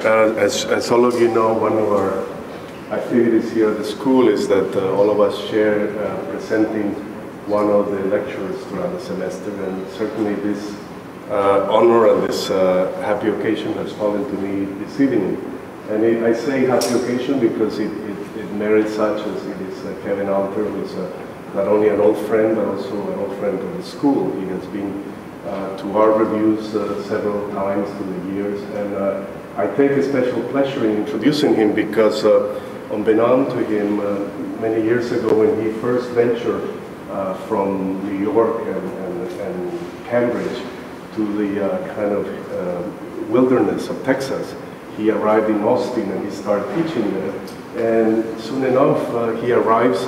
As all of you know, one of our activities here at the school is that all of us share presenting one of the lectures throughout the semester, and certainly this honor and this happy occasion has fallen to me this evening. And I say happy occasion because it merits such as it is Kevin Alter, who is not only an old friend, but also an old friend of the school. He has been to our reviews several times through the years, and I take a special pleasure in introducing him because unbeknown to him, many years ago when he first ventured from New York and Cambridge to the kind of wilderness of Texas, he arrived in Austin and he started teaching there. And soon enough, he arrives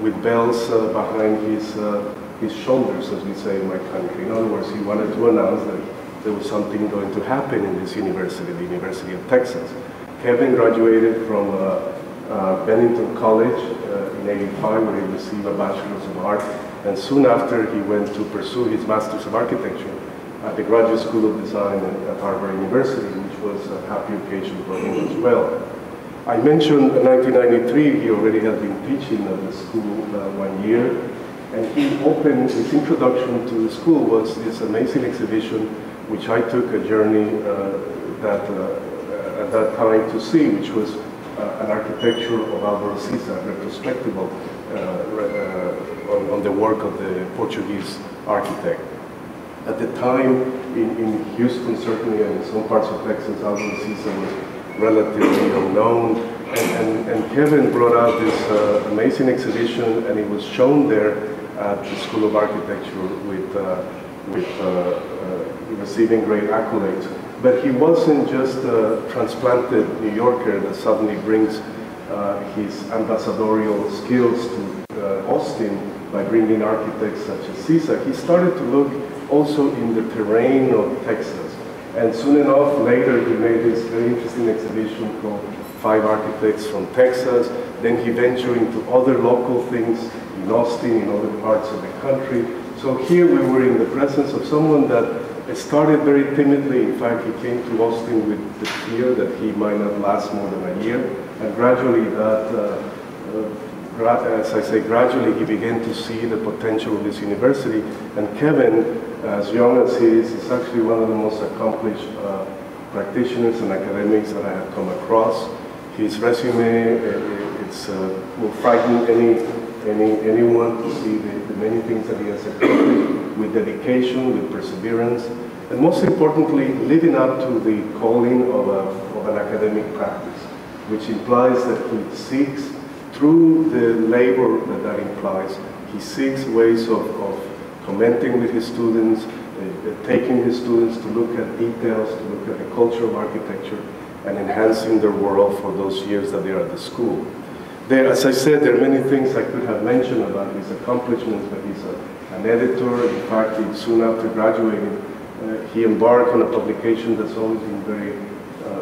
with bells behind his shoulders, as we say in my country. In other words, he wanted to announce that there was something going to happen in this university, the University of Texas. Kevin graduated from Bennington College in '85, where he received a Bachelor's of Art, and soon after he went to pursue his Master's of Architecture at the Graduate School of Design at Harvard University, which was a happy occasion for him as well. I mentioned in 1993 he already had been teaching at the school 1 year, and he opened, his introduction to the school was this amazing exhibition, which I took a journey at that time to see, which was an architecture of Alvaro Siza, retrospective on the work of the Portuguese architect. At the time, in Houston certainly, and in some parts of Texas, Alvaro Siza was relatively unknown, and Kevin brought out this amazing exhibition, and it was shown there at the School of Architecture with receiving great accolades. But he wasn't just a transplanted New Yorker that suddenly brings his ambassadorial skills to Austin by bringing architects such as Siza. He started to look also in the terrain of Texas. And soon enough, later, he made this very interesting exhibition called 5 Architects from Texas. Then he ventured into other local things in Austin, in other parts of the country. So here we were in the presence of someone that started very timidly. In fact, he came to Austin with the fear that he might not last more than a year. And gradually as I say, gradually he began to see the potential of this university. And Kevin, as young as he is actually one of the most accomplished practitioners and academics that I have come across. His resume will frighten anyone to see the many things that he has accomplished with dedication, with perseverance, and most importantly, living up to the calling of an academic practice, which implies that he seeks, through the labor that implies, he seeks ways of commenting with his students, taking his students to look at details, to look at the culture of architecture, and enhancing their world for those years that they are at the school. As I said, there are many things I could have mentioned about his accomplishments, but he's an editor. In fact, soon after graduating, he embarked on a publication that's always been very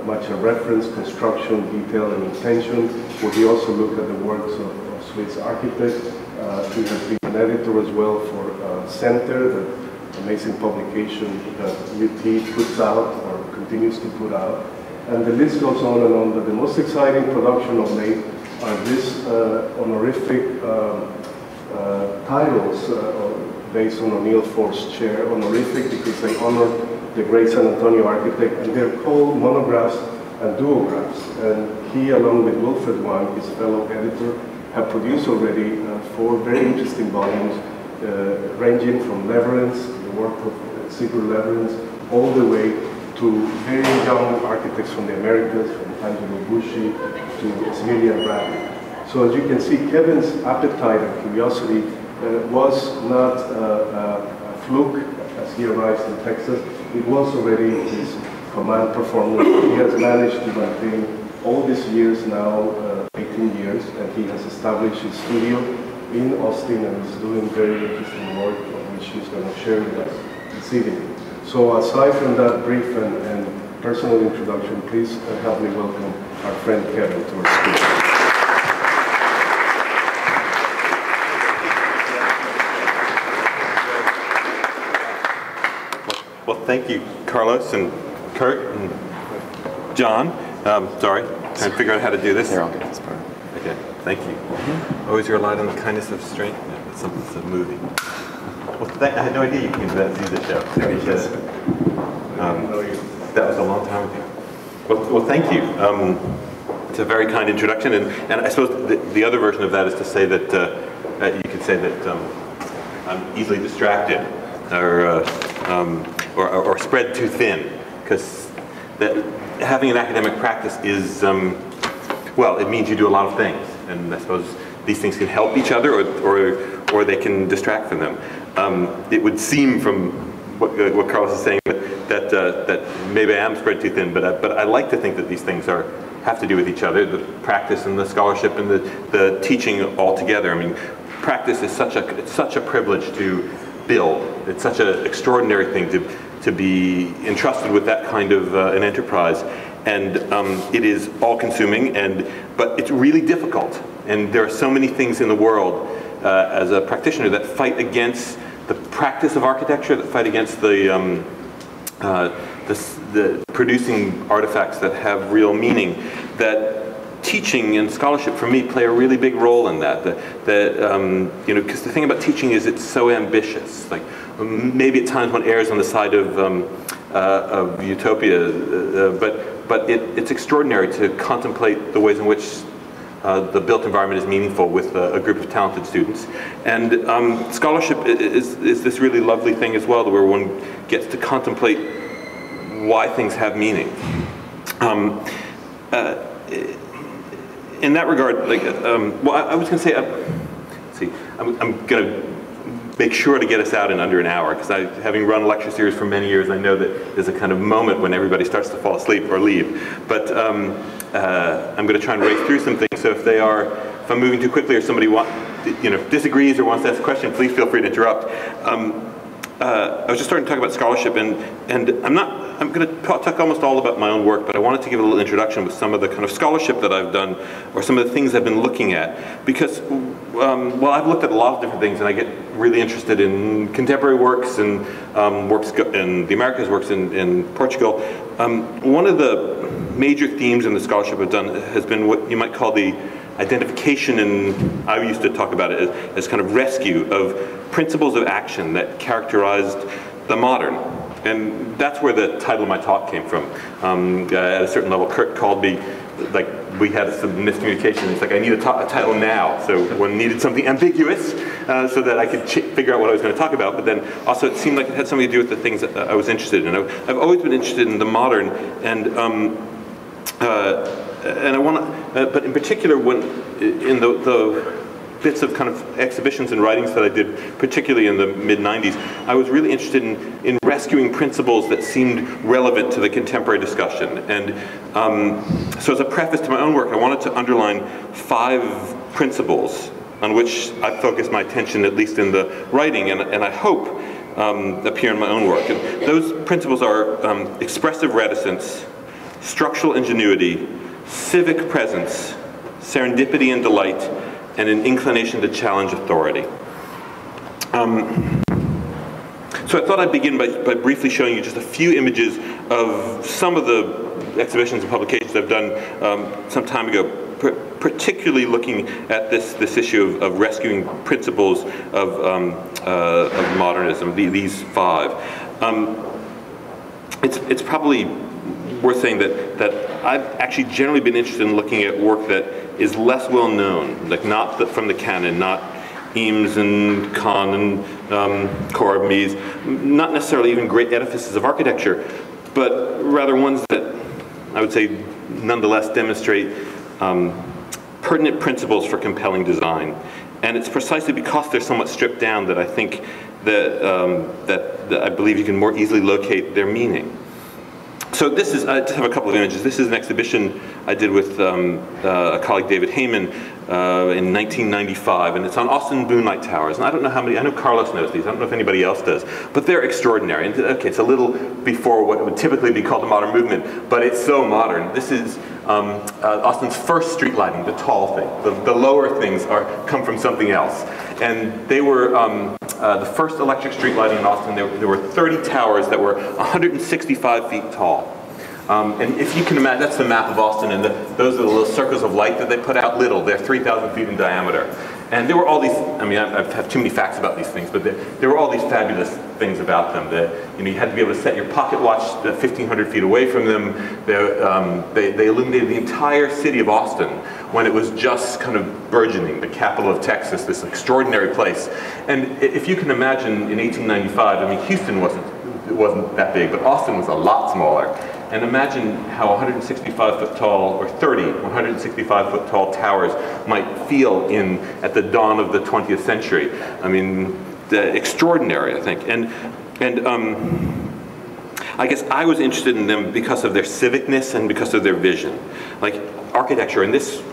much a reference, construction, detail, and intention, where he also looked at the works of Swiss architects. He has been an editor as well for Center, the amazing publication that UT puts out or continues to put out. And the list goes on and on, but the most exciting production of late are these honorific titles based on O'Neill Ford's chair, honorific because they honor the great San Antonio architect, and they're called monographs and duographs. And he, along with Wilfred Wang, his fellow editor, have produced already 4 very interesting volumes, ranging from Leverance, the work of Sigurd Leverance, all the way to very young architects from the Americas, from Angelo Buschi to Smiljan Bradley. So as you can see, Kevin's appetite and curiosity was not a fluke as he arrives in Texas. It was already his command performance. He has managed to maintain all these years now, 18 years, and he has established his studio in Austin and is doing very interesting work, which he's going to share with us this evening. So aside from that brief and personal introduction, please help me welcome our friend Kevin to our school. Well, thank you, Carlos and Kurt and John. Sorry, trying to figure out how to do this. Here, I'll get this part. Okay, thank you. Always relied on the kindness of strength. Yeah, it's a movie. Well, I had no idea you could see the show. That was a long time ago. Well, thank you. It's a very kind introduction, and I suppose the other version of that is to say that you could say that I'm easily distracted or spread too thin, because having an academic practice is, well, it means you do a lot of things, and I suppose these things can help each other or they can distract from them. It would seem from what Carlos is saying that maybe I am spread too thin, but I like to think that these things have to do with each other, the practice and the scholarship and the teaching all together. I mean, practice is such a privilege to build. It's such an extraordinary thing to be entrusted with that kind of an enterprise, and it is all-consuming, but it's really difficult. And there are so many things in the world as a practitioner that fight against the practice of architecture, that fight against the producing artifacts that have real meaning. That teaching and scholarship, for me, play a really big role in that. You know, because the thing about teaching is it's so ambitious. Like maybe at times one errs on the side of utopia, but it's extraordinary to contemplate the ways in which the built environment is meaningful with a group of talented students. And scholarship is this really lovely thing as well, where one gets to contemplate why things have meaning. In that regard, like, well, I was going to say, let's see, I'm going to make sure to get us out in under an hour, because having run a lecture series for many years, I know that there's a kind of moment when everybody starts to fall asleep or leave. But I'm going to try and race through some things. So if I'm moving too quickly or somebody disagrees or wants to ask a question, please feel free to interrupt. I was just starting to talk about scholarship, and I'm going to talk almost all about my own work, but I wanted to give a little introduction with some of the kind of scholarship that I've done, or some of the things I've been looking at. Because, well, I've looked at a lot of different things, and I get really interested in contemporary works and works in the Americas, works in Portugal. One of the major themes in the scholarship I've done has been what you might call the identification, and I used to talk about it as kind of rescue of principles of action that characterized the modern. And that's where the title of my talk came from. At a certain level, Kurt called me, like, we had some miscommunication. It's like, I need a title now. So one needed something ambiguous so that I could figure out what I was going to talk about. But then also it seemed like it had something to do with the things that I was interested in. I've always been interested in the modern, and I want to, but in particular, when in the bits of kind of exhibitions and writings that I did, particularly in the mid-90s, I was really interested in rescuing principles that seemed relevant to the contemporary discussion. And so as a preface to my own work, I wanted to underline 5 principles on which I focused my attention, at least in the writing, and I hope appear in my own work. And those principles are expressive reticence, structural ingenuity, civic presence, serendipity and delight, and an inclination to challenge authority. So I thought I'd begin by briefly showing you just a few images of some of the exhibitions and publications I've done some time ago, particularly looking at this issue of rescuing principles of modernism, these 5. It's probably worth saying that I've actually generally been interested in looking at work that is less well known, like not from the canon, not Eames and Kahn and Corbmies, not necessarily even great edifices of architecture, but rather ones that I would say nonetheless demonstrate pertinent principles for compelling design. And it's precisely because they're somewhat stripped down that I think that I believe you can more easily locate their meaning. So this is, I just have a couple of images. This is an exhibition I did with a colleague, David Heyman, in 1995, and it's on Austin Moonlight Towers. And I don't know how many, I know Carlos knows these, I don't know if anybody else does, but they're extraordinary. And okay, it's a little before what would typically be called the modern movement, but it's so modern. This is Austin's first street lighting, the tall thing. The lower things come from something else. And they were the first electric street lighting in Austin. There were 30 towers that were 165 feet tall. And if you can imagine, that's the map of Austin, and those are the little circles of light that they put out. They're 3,000 feet in diameter. And there were all these, I mean, I have too many facts about these things, but there were all these fabulous things about them. You had to be able to set your pocket watch 1,500 feet away from them. They illuminated the entire city of Austin when it was just kind of burgeoning, the capital of Texas, this extraordinary place. And if you can imagine in 1895, I mean, Houston wasn't that big, but Austin was a lot smaller. And imagine how 165 foot tall, or 165 foot tall towers might feel at the dawn of the 20th century. I mean, extraordinary, I think. And I guess I was interested in them because of their civicness and because of their vision. Like architecture, in this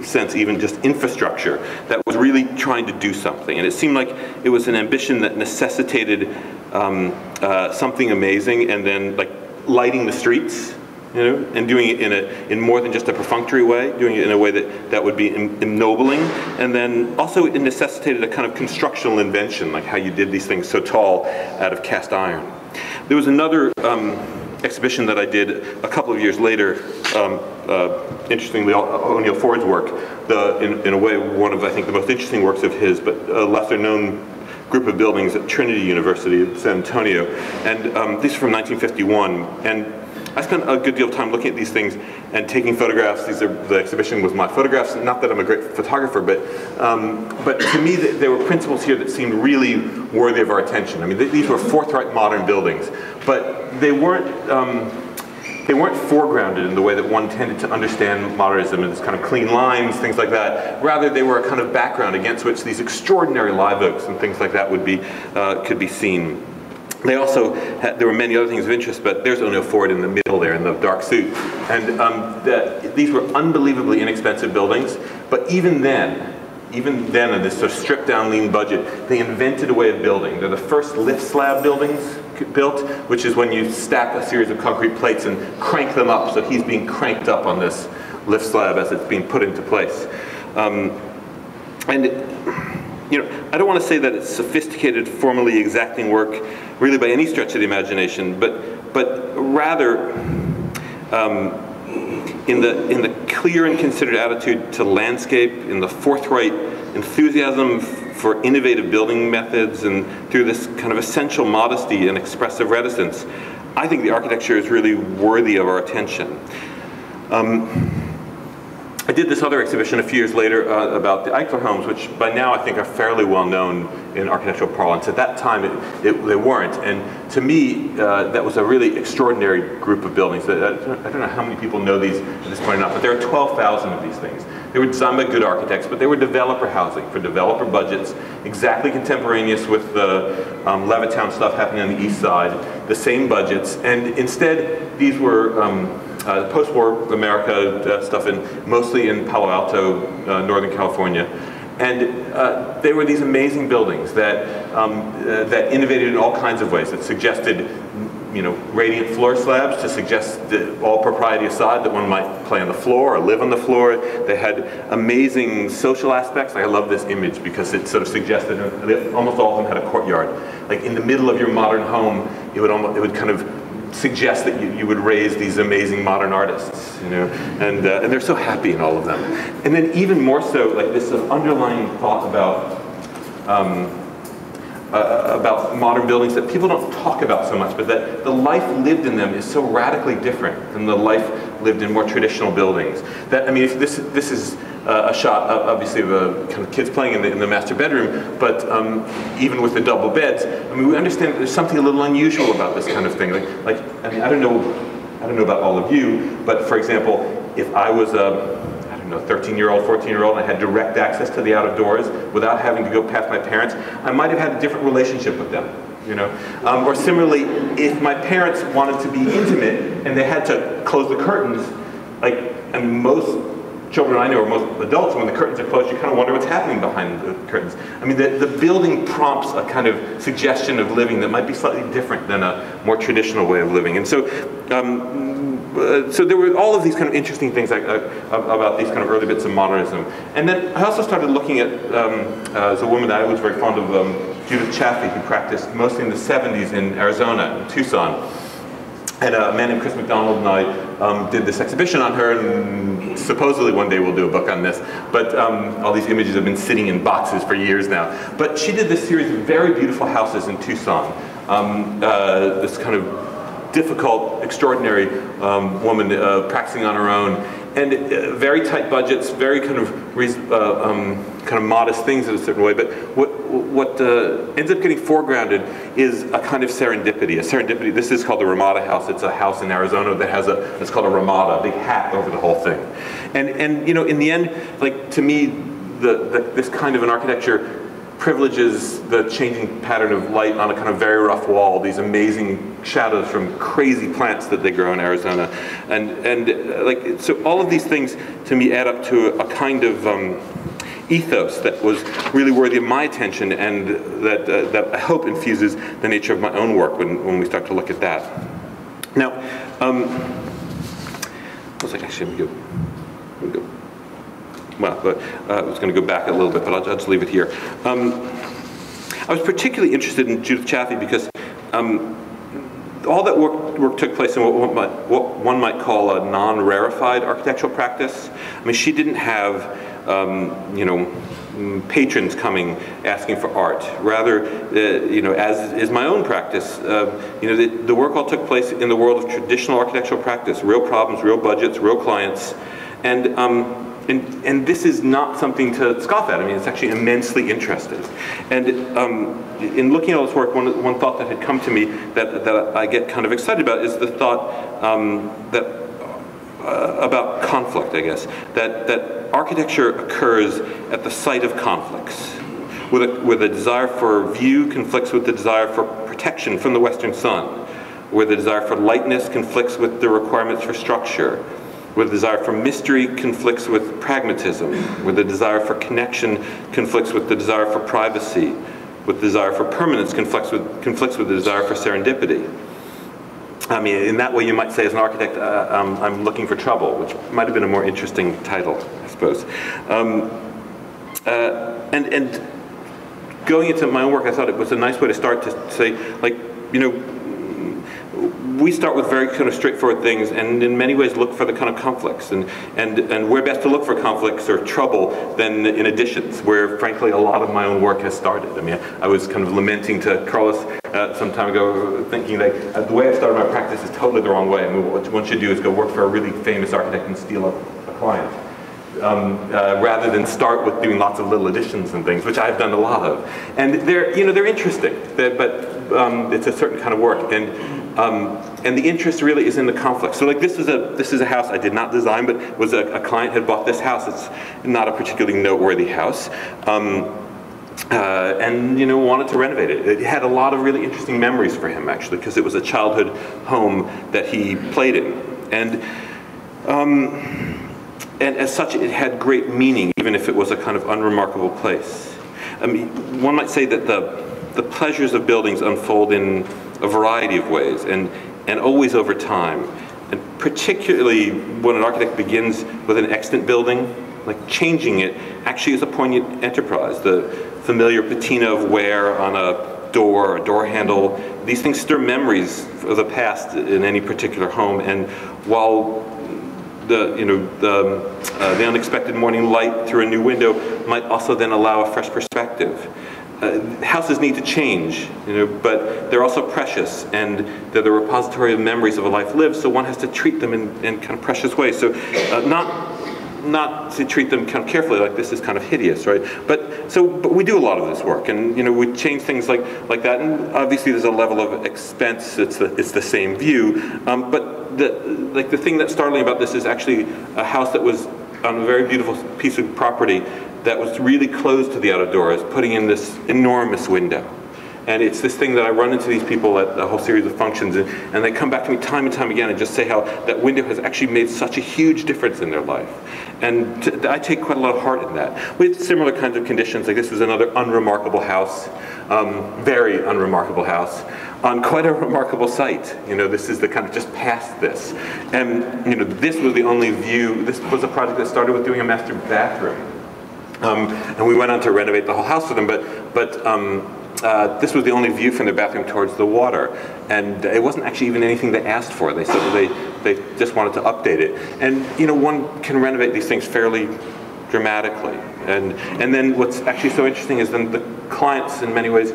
sense, even just infrastructure, that was really trying to do something. And it seemed like it was an ambition that necessitated something amazing, and then like lighting the streets, and doing it in more than just a perfunctory way, doing it in a way that would be ennobling, and then also it necessitated a kind of constructional invention, like how you did these things so tall out of cast iron. There was another exhibition that I did a couple of years later, interestingly, O'Neill Ford's work, in a way one of, I think, the most interesting works of his, but a lesser known group of buildings at Trinity University of San Antonio, and these are from 1951, and I spent a good deal of time looking at these things and taking photographs. The exhibition was my photographs. Not that I'm a great photographer, but to me there were principles here that seemed really worthy of our attention. I mean, these were forthright modern buildings, but they weren't foregrounded in the way that one tended to understand modernism, and this kind of clean lines, things like that. Rather, they were a kind of background against which these extraordinary live oaks and things like that could be seen. They also there were many other things of interest, but there's O'Neill Ford in the middle there in the dark suit. And these were unbelievably inexpensive buildings, but even then, in this sort of stripped down lean budget, they invented a way of building. They're the first lift slab buildings built, which is when you stack a series of concrete plates and crank them up, so he's being cranked up on this lift slab as it's being put into place. I don't want to say that it's sophisticated, formally exacting work, really by any stretch of the imagination, but rather in the clear and considered attitude to landscape, in the forthright enthusiasm for innovative building methods, and through this kind of essential modesty and expressive reticence, I think the architecture is really worthy of our attention. I did this other exhibition a few years later about the Eichler homes, which by now I think are fairly well known in architectural parlance. At that time, they weren't. And to me, that was a really extraordinary group of buildings. I don't know how many people know these at this point or not, but there are 12,000 of these things. They were designed by good architects, but they were developer housing for developer budgets, exactly contemporaneous with the Levittown stuff happening on the east side, the same budgets. And instead, these were post-war America stuff, mostly in Palo Alto, Northern California. And they were these amazing buildings that innovated in all kinds of ways, that suggested radiant floor slabs to suggest that, all propriety aside, that one might play on the floor or live on the floor. They had amazing social aspects. I love this image because it sort of suggests that almost all of them had a courtyard. Like in the middle of your modern home, it would kind of suggest that you would raise these amazing modern artists, and they're so happy in all of them. And then even more so, like this sort of underlying thought about modern buildings that people don't talk about so much, but that the life lived in them is so radically different than the life lived in more traditional buildings. That, I mean, if this is a shot, obviously, of kind of kids playing in the master bedroom, but even with the double beds, I mean, we understand that there's something a little unusual about this kind of thing. Like I mean, I don't know about all of you, but for example, if I was a 13-year-old, 14-year-old, and I had direct access to the out of doors without having to go past my parents, I might have had a different relationship with them, Or similarly, if my parents wanted to be intimate and they had to close the curtains, most children I know, or most adults, when the curtains are closed, you kind of wonder what's happening behind the curtains. I mean, the building prompts a kind of suggestion of living that might be slightly different than a more traditional way of living. And so, so there were all of these kind of interesting things about these kind of early bits of modernism. And then I also started looking at, as a woman that I was very fond of, Judith Chaffee, who practiced mostly in the 70s in Arizona, in Tucson. And a man named Chris McDonald and I did this exhibition on her, and supposedly one day we'll do a book on this. But all these images have been sitting in boxes for years now. But she did this series of very beautiful houses in Tucson. This kind of difficult, extraordinary woman practicing on her own. And very tight budgets, very kind of modest things in a certain way. But what ends up getting foregrounded is a kind of serendipity. A serendipity. This is called the Ramada House. It's a house in Arizona that has it's called a Ramada, a big hat over the whole thing. And you know, in the end, like to me, this kind of an architecture privileges the changing pattern of light on a kind of very rough wall, these amazing shadows from crazy plants that they grow in Arizona. And like, so all of these things to me add up to a kind of ethos that was really worthy of my attention, and that I hope infuses the nature of my own work when we start to look at that. Now, looks like actually I'm going to go. Well, I was going to go back a little bit, but I'll just leave it here. I was particularly interested in Judith Chaffee because all that work took place in what one might call a non-rarefied architectural practice. I mean, she didn't have, you know, patrons coming asking for art. Rather, you know, as is my own practice, you know, the work all took place in the world of traditional architectural practice, real problems, real budgets, real clients, and this is not something to scoff at. I mean, it's actually immensely interesting. And in looking at all this work, one thought that had come to me that I get kind of excited about is the thought about conflict, I guess. That architecture occurs at the site of conflicts, where the desire for view conflicts with the desire for protection from the western sun, where the desire for lightness conflicts with the requirements for structure, where the desire for mystery conflicts with pragmatism, where the desire for connection conflicts with the desire for privacy, with the desire for permanence conflicts with the desire for serendipity. I mean, in that way you might say as an architect, I'm looking for trouble, which might have been a more interesting title, I suppose. And going into my own work, I thought it was a nice way to start to say, like, you know, we start with very kind of straightforward things, and in many ways look for the kind of conflicts. And where best to look for conflicts or trouble than in additions, where frankly a lot of my own work has started. I mean, I was kind of lamenting to Carlos some time ago, thinking that the way I started my practice is totally the wrong way. I mean, what one should do is go work for a really famous architect and steal a client. Rather than start with doing lots of little additions and things, which I've done a lot of. And they're interesting, but it's a certain kind of work. And the interest really is in the conflict. So like this is a house I did not design, but was a client had bought this house. It's not a particularly noteworthy house. And you know, wanted to renovate it. It had a lot of really interesting memories for him, actually, because it was a childhood home that he played in. And as such, it had great meaning, even if it was a kind of unremarkable place. I mean, one might say that the pleasures of buildings unfold in a variety of ways, and always over time. And particularly when an architect begins with an extant building, like changing it actually is a poignant enterprise. The familiar patina of wear on a door, a door handle, these things stir memories of the past in any particular home. And while the unexpected morning light through a new window might also then allow a fresh perspective. Houses need to change, you know, but they're also precious, and they're the repository of memories of a life lived, so one has to treat them in kind of precious ways. So not to treat them kind of carefully, like this is kind of hideous, right? But we do a lot of this work, and you know, we change things like that, and obviously there's a level of expense. It's the same view, but the thing that's startling about this is actually a house that was on a very beautiful piece of property that was really closed to the outer doors, putting in this enormous window. And it's this thing that I run into these people at a whole series of functions, and they come back to me time and time again and just say how that window has actually made such a huge difference in their life. And I take quite a lot of heart in that. With similar kinds of conditions, like this was another unremarkable house, very unremarkable house, on quite a remarkable site. You know, this is the kind of just past this. And you know, this was the only view. This was a project that started with doing a master bathroom. And we went on to renovate the whole house for them, but this was the only view from their bathroom towards the water, and it wasn't actually even anything they asked for. They said they just wanted to update it. And one can renovate these things fairly dramatically. And then what's actually so interesting is then the clients, in many ways,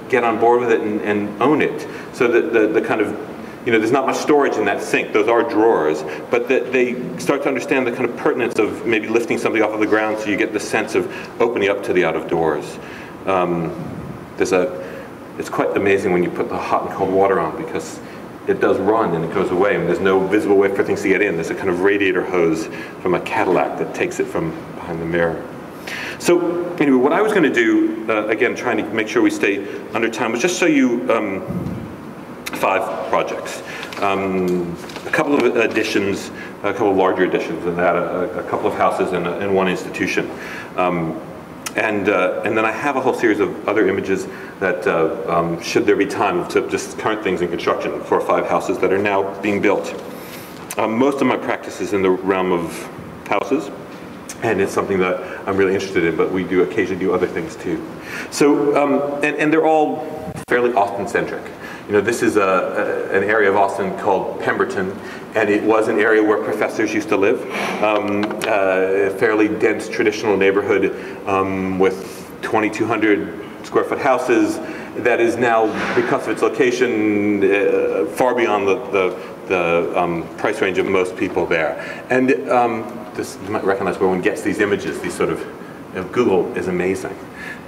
get on board with it and own it. So that the kind of, there's not much storage in that sink. Those are drawers, but that they start to understand the kind of pertinence of maybe lifting something off of the ground, so you get the sense of opening up to the out of doors. It's quite amazing when you put the hot and cold water on, because it does run and it goes away, and there's no visible way for things to get in. There's a kind of radiator hose from a Cadillac that takes it from behind the mirror. So anyway, what I was going to do, again, trying to make sure we stay under time, was just show you 5 projects. A couple of additions, a couple of larger additions than that, a couple of houses and one institution. And then I have a whole series of other images that, should there be time, to just current things in construction, 4 or 5 houses that are now being built. Most of my practice is in the realm of houses, and it's something that I'm really interested in, but we do occasionally do other things too. So, and they're all fairly Austin-centric. This is an area of Austin called Pemberton, and it was an area where professors used to live. A fairly dense traditional neighborhood with 2,200 square foot houses that is now, because of its location, far beyond the price range of most people there. And this, you might recognize where one gets these images, these sort of, Google is amazing.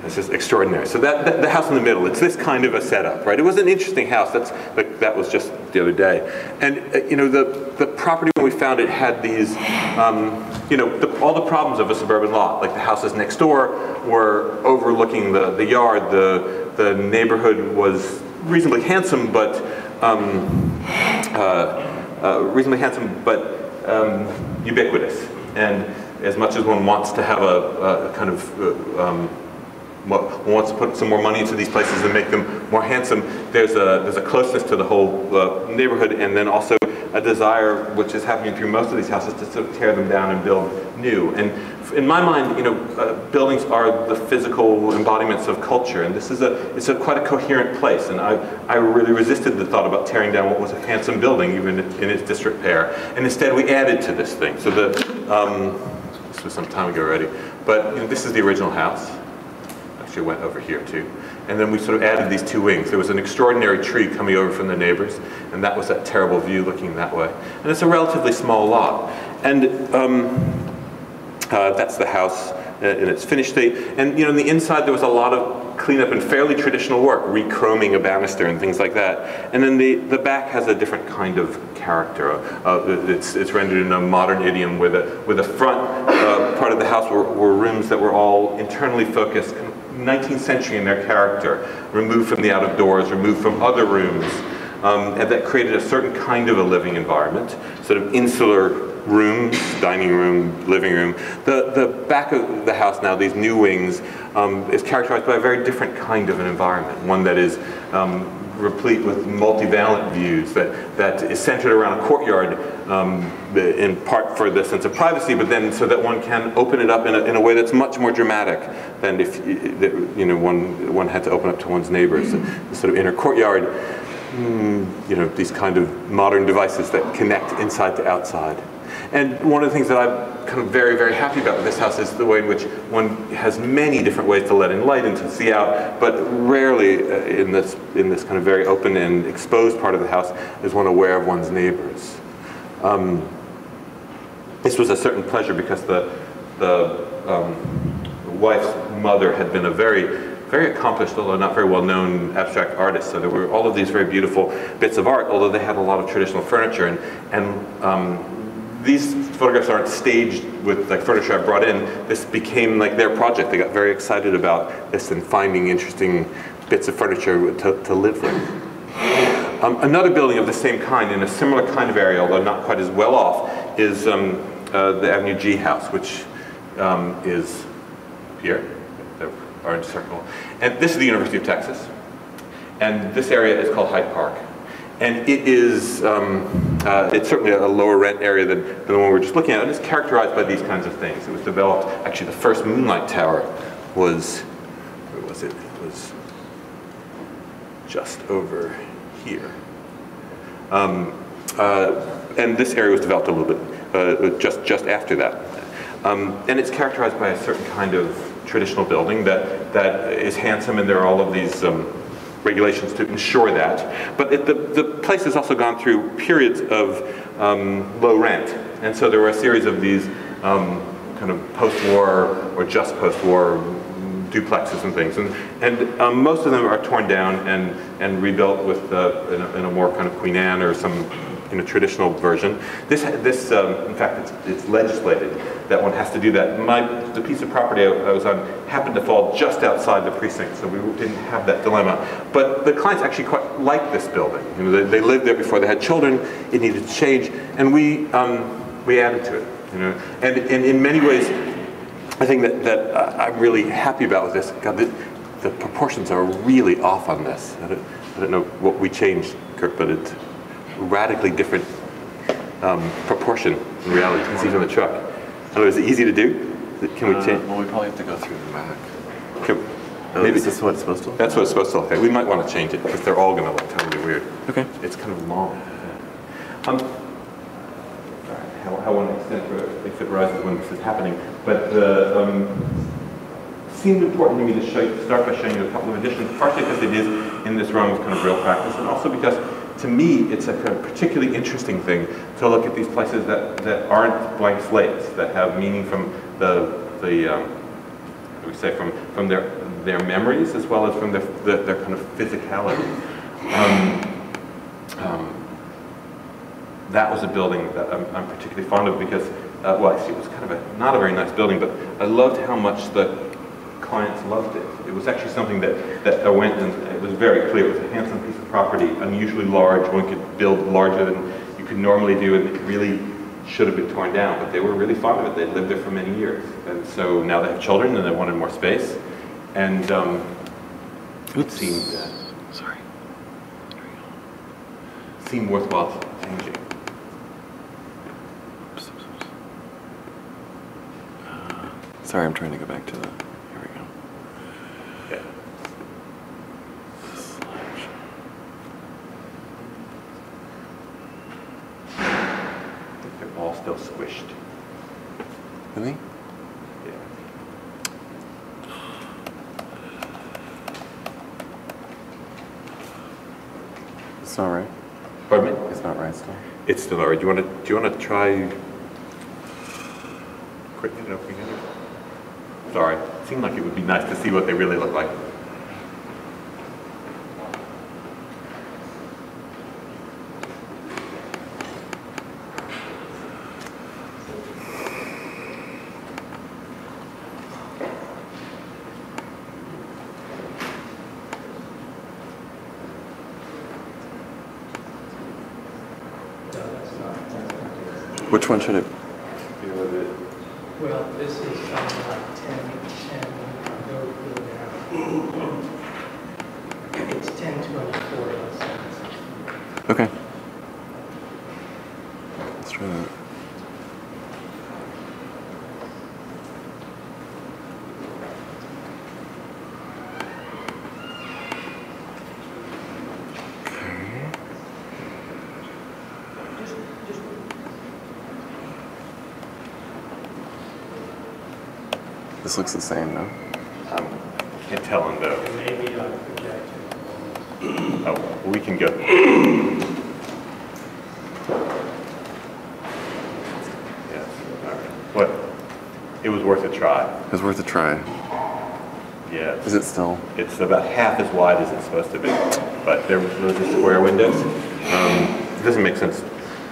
It's just extraordinary. So the house in the middle, it's this kind of a setup, right? It was an interesting house. That was just the other day. And the property, when we found it, had these, all the problems of a suburban lot. Like the houses next door were overlooking the yard. The neighborhood was reasonably handsome, but ubiquitous. And as much as one wants to have a kind of one wants to put some more money into these places and make them more handsome, there's a closeness to the whole neighborhood, and then also a desire, which is happening through most of these houses, to sort of tear them down and build new. And in my mind, buildings are the physical embodiments of culture, and this is quite a coherent place. And I really resisted the thought about tearing down what was a handsome building, even in its disrepair. And instead, we added to this thing. So this was some time ago already, but this is the original house. Actually went over here too. And then we sort of added these 2 wings. There was an extraordinary tree coming over from the neighbors, and that was that terrible view looking that way. And it's a relatively small lot. And that's the house in its finished state. And in the inside there was a lot of cleanup and fairly traditional work, re-chroming a banister and things like that. And then the back has a different kind of character. It's rendered in a modern idiom, where the front part of the house were rooms that were all internally focused, 19th century in their character, removed from the out of doors, removed from other rooms, and that created a certain kind of a living environment, sort of insular rooms, dining room, living room. The back of the house now, these new wings, is characterized by a very different kind of an environment, one that is replete with multivalent views, that is centered around a courtyard, in part for the sense of privacy, but then so that one can open it up in a way that's much more dramatic than if one had to open up to one's neighbors. The sort of inner courtyard, these kind of modern devices that connect inside to outside. And one of the things that I'm kind of very, very happy about with this house is the way in which one has many different ways to let in light and to see out, but rarely in this kind of very open and exposed part of the house is one aware of one's neighbors. This was a certain pleasure because the wife's mother had been a very accomplished, although not very well-known, abstract artist. So there were all of these very beautiful bits of art, although they had a lot of traditional furniture. And these photographs aren't staged with like furniture I brought in. This became like their project. They got very excited about this and finding interesting bits of furniture to live with. Another building of the same kind, in a similar kind of area, although not quite as well off, is the Avenue G house, which is here, the orange circle. And this is the University of Texas. And this area is called Hyde Park. And it is, it's certainly a lower rent area than the one we're just looking at. And it's characterized by these kinds of things. It was developed, actually the first Moonlight Tower was, where was it? It was just over here. And this area was developed a little bit just after that. And it's characterized by a certain kind of traditional building that is handsome, and there are all of these regulations to ensure that. But the place has also gone through periods of low rent. And so there were a series of these kind of post-war or just post-war duplexes and things. And most of them are torn down and rebuilt with in a more kind of Queen Anne or some traditional version. This in fact, it's legislated that one has to do that. The piece of property I was on happened to fall just outside the precinct, so we didn't have that dilemma. But the clients actually quite liked this building. They lived there before they had children. It needed to change, and we added to it. And in many ways, I think that I'm really happy about with this. God, the proportions are really off on this. I don't know what we changed, Kirk, but it's radically different proportion in reality. You can see from the truck. I don't know, is it easy to do? Can we change? Well, we probably have to go through the back. Maybe is this what it's supposed to look like? That's what it's supposed to look like. We might want to change it because they're all going to look totally weird. Okay. It's kind of long. How one extent it rises when this is happening. But it seemed important to me to start by showing you a couple of additions, partially because it is in this realm of kind of real practice, and also because to me it's a kind of particularly interesting thing to look at these places that aren't blank slates, that have meaning from from their memories as well as from their kind of physicality. That was a building that I'm particularly fond of because, well, actually it was kind of not a very nice building, but I loved how much the clients loved it. It was actually something that I went and it was very clear. It was a handsome piece of property, unusually large. One could build larger than you could normally do, and it really should have been torn down, but they were really fond of it. They'd lived there for many years. And so now they have children and they wanted more space. And it seemed worthwhile changing. Sorry, I'm trying to go back to the, here we go. Okay. I think they're all still squished. Really? Yeah. It's not right. Pardon me? It's not right still. It's still not right. Do you want to try quickly opening it? Sorry. It seemed like it would be nice to see what they really look like. Which one should it? Well, this is something like 10, go down. It's 10/24. Okay. Let's try that. This looks the same, no? Can't tell on those. Maybe I project it. Oh, we can go. Yes. All right. What? It was worth a try. It was worth a try. Yes. Is it still? It's about half as wide as it's supposed to be, but those are square windows. It doesn't make sense.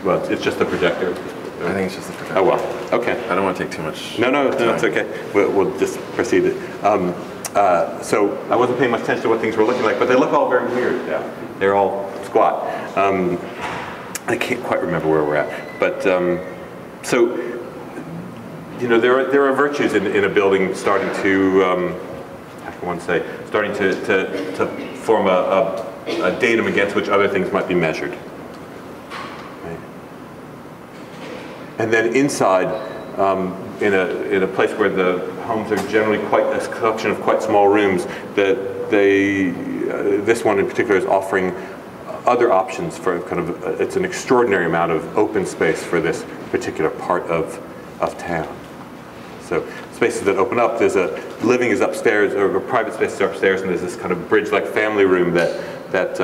Well, it's just a projector. I think it's just a projector. Oh, well. Okay. I don't want to take too much No, it's okay. We'll just proceed. So I wasn't paying much attention to what things were looking like, but they look all very weird now. They're all squat. I can't quite remember where we're at. But so, there are virtues in a building starting to, how can one say, starting to form a datum against which other things might be measured. And then inside, in a place where the homes are generally quite a collection of quite small rooms, that they this one in particular is offering other options for kind of, it's an extraordinary amount of open space for this particular part of town. So spaces that open up, there's a living is upstairs, or private space is upstairs, and there's this kind of bridge-like family room that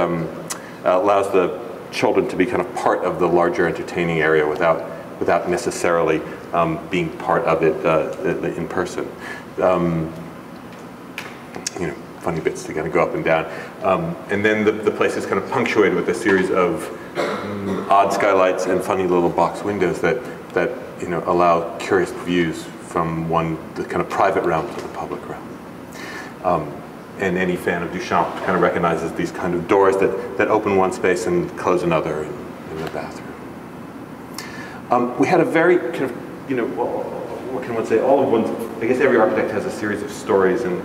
allows the children to be kind of part of the larger entertaining area without necessarily being part of it in person. Funny bits to kind of go up and down. And then the place is kind of punctuated with a series of odd skylights and funny little box windows that allow curious views from the kind of private realm to the public realm. And any fan of Duchamp kind of recognizes these kind of doors that open one space and close another in the bathroom. We had a very kind of, what can one say? I guess every architect has a series of stories and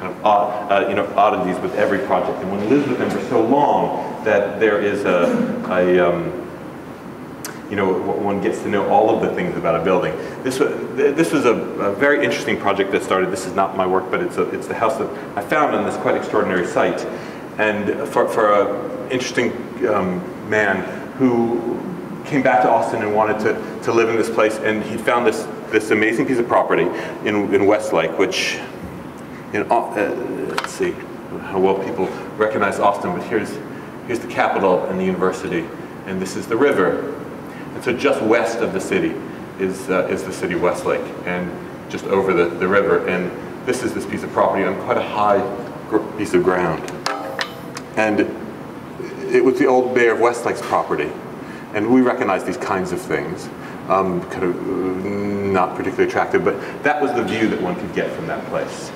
kind of oddities with every project. And one lives with them for so long that there is one gets to know all of the things about a building. This was a very interesting project that started. This is not my work, but it's the house that I found on this quite extraordinary site. And for an interesting man who came back to Austin and wanted to live in this place, and he found this amazing piece of property in Westlake, which, let's see how well people recognize Austin, but here's the Capitol and the university, and this is the river. And so just west of the city is the city of Westlake, and just over the river. And this is this piece of property on quite a high piece of ground. And it was the old mayor of Westlake's property. And we recognize these kinds of things, kind of not particularly attractive, but that was the view that one could get from that place.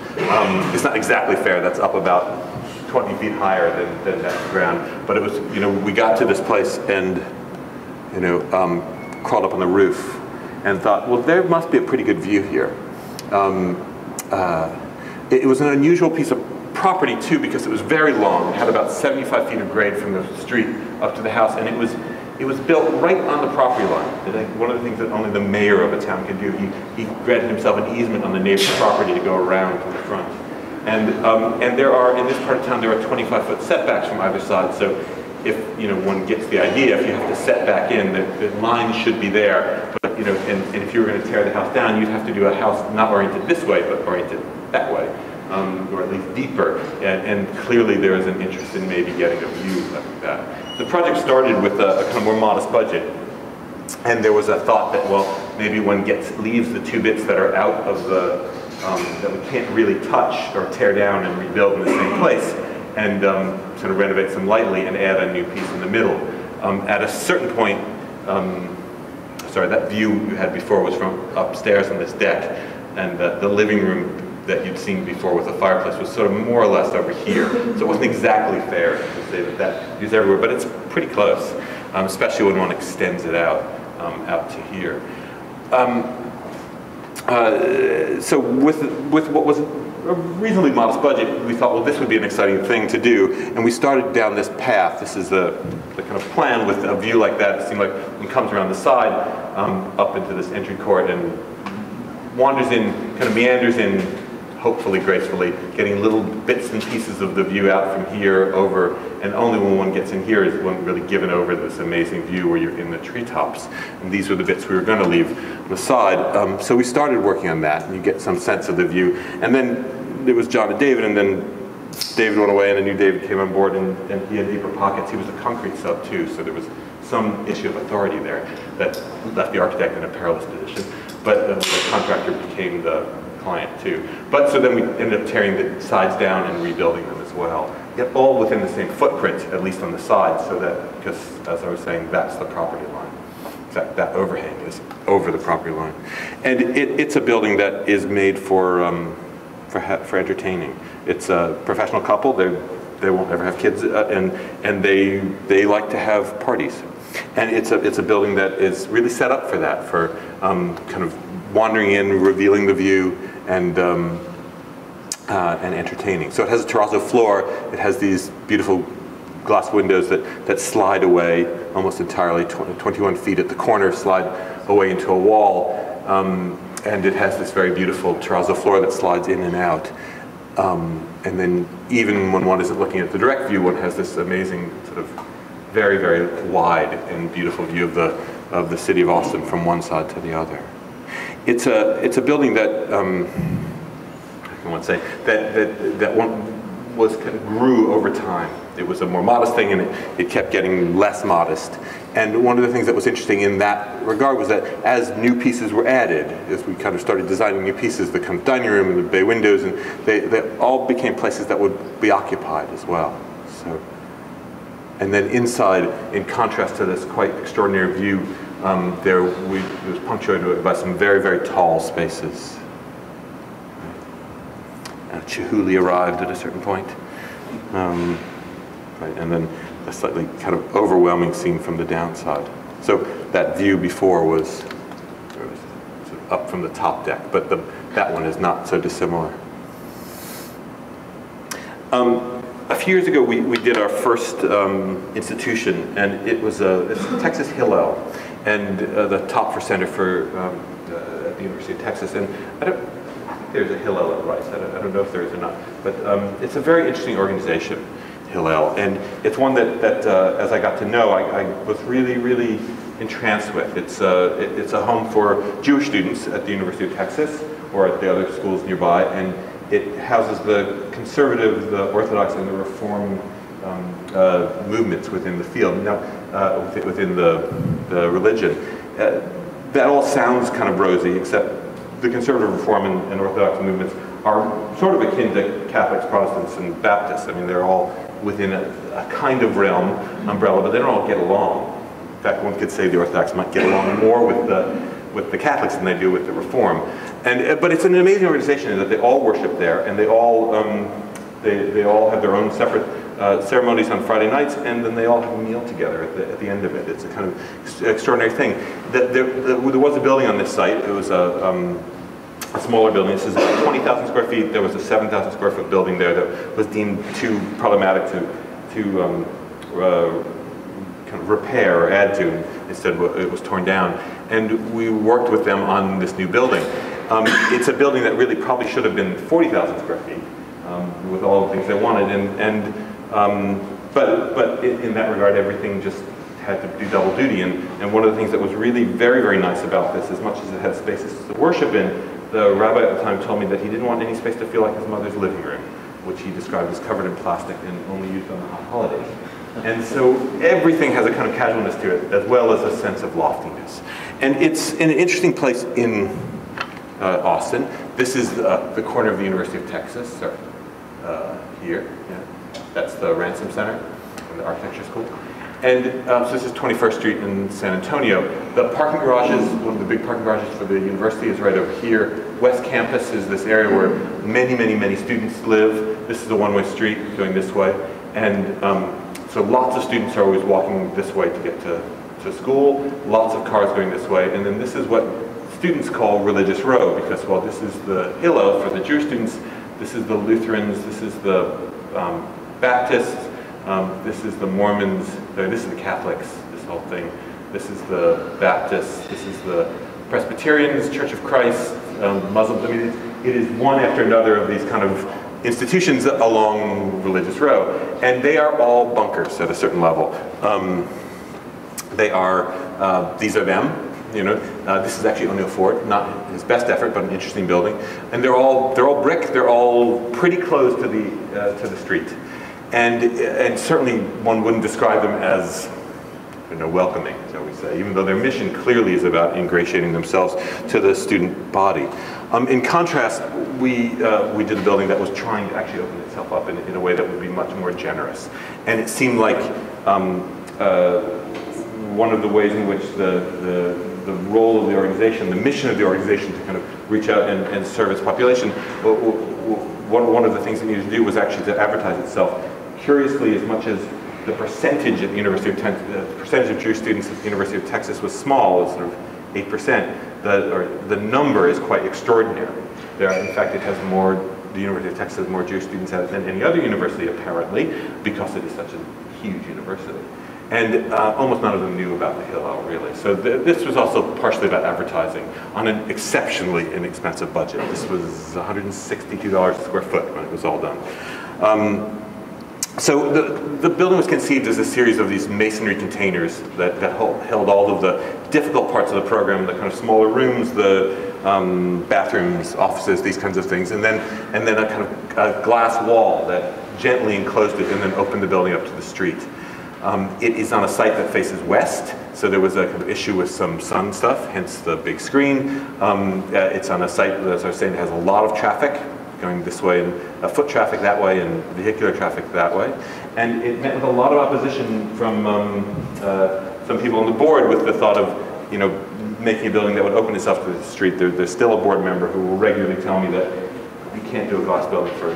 It's not exactly fair, that's up about 20 feet higher than that ground, but it was, we got to this place and, crawled up on the roof and thought, well, there must be a pretty good view here. It was an unusual piece of property too, because it was very long. It had about 75 feet of grade from the street up to the house, and it was built right on the property line. One of the things that only the mayor of a town can do, he granted himself an easement on the neighbor's property to go around to the front. And there are, in this part of town, there are 25-foot setbacks from either side. So if one gets the idea, if you have to set back in, the line should be there. But and if you were going to tear the house down, you'd have to do a house not oriented this way, but oriented that way, or at least deeper. And clearly there is an interest in maybe getting a view like that. The project started with a kind of more modest budget, and there was a thought that, well, maybe one leaves the two bits that are out of the that we can't really touch or tear down and rebuild in the same place, and sort of renovate them lightly and add a new piece in the middle. At a certain point, that view you had before was from upstairs on this deck, and the living room that you'd seen before with the fireplace was sort of more or less over here. So it wasn't exactly fair to say that view's everywhere, but it's pretty close, especially when one extends it out to here. So with what was a reasonably modest budget, we thought, well, this would be an exciting thing to do, and we started down this path. This is the kind of plan with a view like that. It seemed like it comes around the side up into this entry court and wanders in, kind of meanders in, hopefully gracefully, getting little bits and pieces of the view out from here over, and only when one gets in here is one really given over this amazing view where you're in the treetops. And these were the bits we were going to leave on the side. So we started working on that, and you get some sense of the view. And then there was John and David, and then David went away, and a new David came on board, and he had deeper pockets. He was a concrete sub too, so there was some issue of authority there that left the architect in a perilous position. But the contractor became the client too. But so then we ended up tearing the sides down and rebuilding them as well. Yet all within the same footprint, at least on the sides, so that, because as I was saying, that's the property line. In fact, that overhang is over the property line. And it's a building that is made for entertaining. It's a professional couple. They won't ever have kids, and they like to have parties. And it's a building that is really set up for that, for kind of wandering in, revealing the view, and entertaining. So it has a terrazzo floor. It has these beautiful glass windows that slide away almost entirely, 21 feet at the corner, slide away into a wall. And it has this very beautiful terrazzo floor that slides in and out. And then even when one isn't looking at the direct view, one has this amazing sort of very, very wide and beautiful view of the city of Austin from one side to the other. It's a building that I want to say that one grew over time. It was a more modest thing, and it kept getting less modest. And one of the things that was interesting in that regard was that as new pieces were added, as we kind of started designing new pieces, the kind of dining room and the bay windows, and they all became places that would be occupied as well. So, and then inside, in contrast to this quite extraordinary view, it was punctuated by some very, very tall spaces. Chihuly arrived at a certain point. Right, and then a slightly kind of overwhelming scene from the downside. So that view before was sort of up from the top deck, but that one is not so dissimilar. A few years ago, we did our first institution, and it's Texas Hillel, and the Topfer Center at the University of Texas. And I think there's a Hillel at Rice. I don't know if there is or not, but it's a very interesting organization, Hillel, and it's one that as I got to know, I was really, really entranced with. It's a home for Jewish students at the University of Texas or at the other schools nearby, and it houses the conservative, the Orthodox, and the Reform movements within the field, within the religion. That all sounds kind of rosy, except the conservative Reform and Orthodox movements are sort of akin to Catholics, Protestants, and Baptists. I mean, they're all within a kind of realm, umbrella, but they don't all get along. In fact, one could say the Orthodox might get along more with the Catholics than they do with the Reform. But it's an amazing organization in that they all worship there, and they all have their own separate ceremonies on Friday nights, and then they all have a meal together at the end of it. It's a kind of extraordinary thing. There was a building on this site. It was a smaller building. This is about 20,000 square feet. There was a 7,000 square foot building there that was deemed too problematic to kind of repair or add to. Instead, it was torn down. And we worked with them on this new building. It's a building that really probably should have been 40,000 square feet with all the things they wanted. But in that regard, everything just had to do double duty. And one of the things that was really very, very nice about this, as much as it had spaces to worship in, the rabbi at the time told me that he didn't want any space to feel like his mother's living room, which he described as covered in plastic and only used on the hot holidays. And so everything has a kind of casualness to it, as well as a sense of loftiness. And it's in an interesting place in Austin. This is the corner of the University of Texas, here. Yeah. That's the Ransom Center and the Architecture School. And so this is 21st Street in San Antonio. The parking garages, one of the big parking garages for the university is right over here. West Campus is this area where many, many, many students live. This is a one-way street going this way. And so lots of students are always walking this way to get to school. Lots of cars going this way. And then this is what students call Religious Row, because, well, this is the Hillel for the Jewish students. This is the Lutherans. This is the Baptists. This is the Mormons, this is the Catholics, this whole thing. This is the Baptists, this is the Presbyterians, Church of Christ, Muslims. I mean, it is one after another of these kind of institutions along Religious Row. And they are all bunkers at a certain level. These are them. This is actually O'Neill Ford, not his best effort, but an interesting building. And they're all brick, they're all pretty close to the street. And certainly one wouldn't describe them as welcoming, shall we say, even though their mission clearly is about ingratiating themselves to the student body. In contrast, we did a building that was trying to actually open itself up in a way that would be much more generous. And it seemed like one of the ways in which the role of the organization, the mission of the organization to kind of reach out and serve its population, one of the things it needed to do was actually to advertise itself. Curiously, as much as the percentage at the University of the percentage of Jewish students at the University of Texas was small, it was sort of 8%. The number is quite extraordinary. In fact, the University of Texas has more Jewish students at it than any other university, apparently, because it is such a huge university. And almost none of them knew about the Hillel, really. So this was also partially about advertising on an exceptionally inexpensive budget. This was $162 a square foot when it was all done. So the building was conceived as a series of these masonry containers that held all of the difficult parts of the program, the kind of smaller rooms, the bathrooms, offices, these kinds of things, and then a kind of a glass wall that gently enclosed it and then opened the building up to the street. It is on a site that faces west, so there was a kind of issue with some sun stuff, hence the big screen. It's on a site, as I was saying, that has a lot of traffic going this way, and foot traffic that way, and vehicular traffic that way. And it met with a lot of opposition from some people on the board with the thought of, making a building that would open itself to the street. There's still a board member who will regularly tell me that you can't do a glass building for a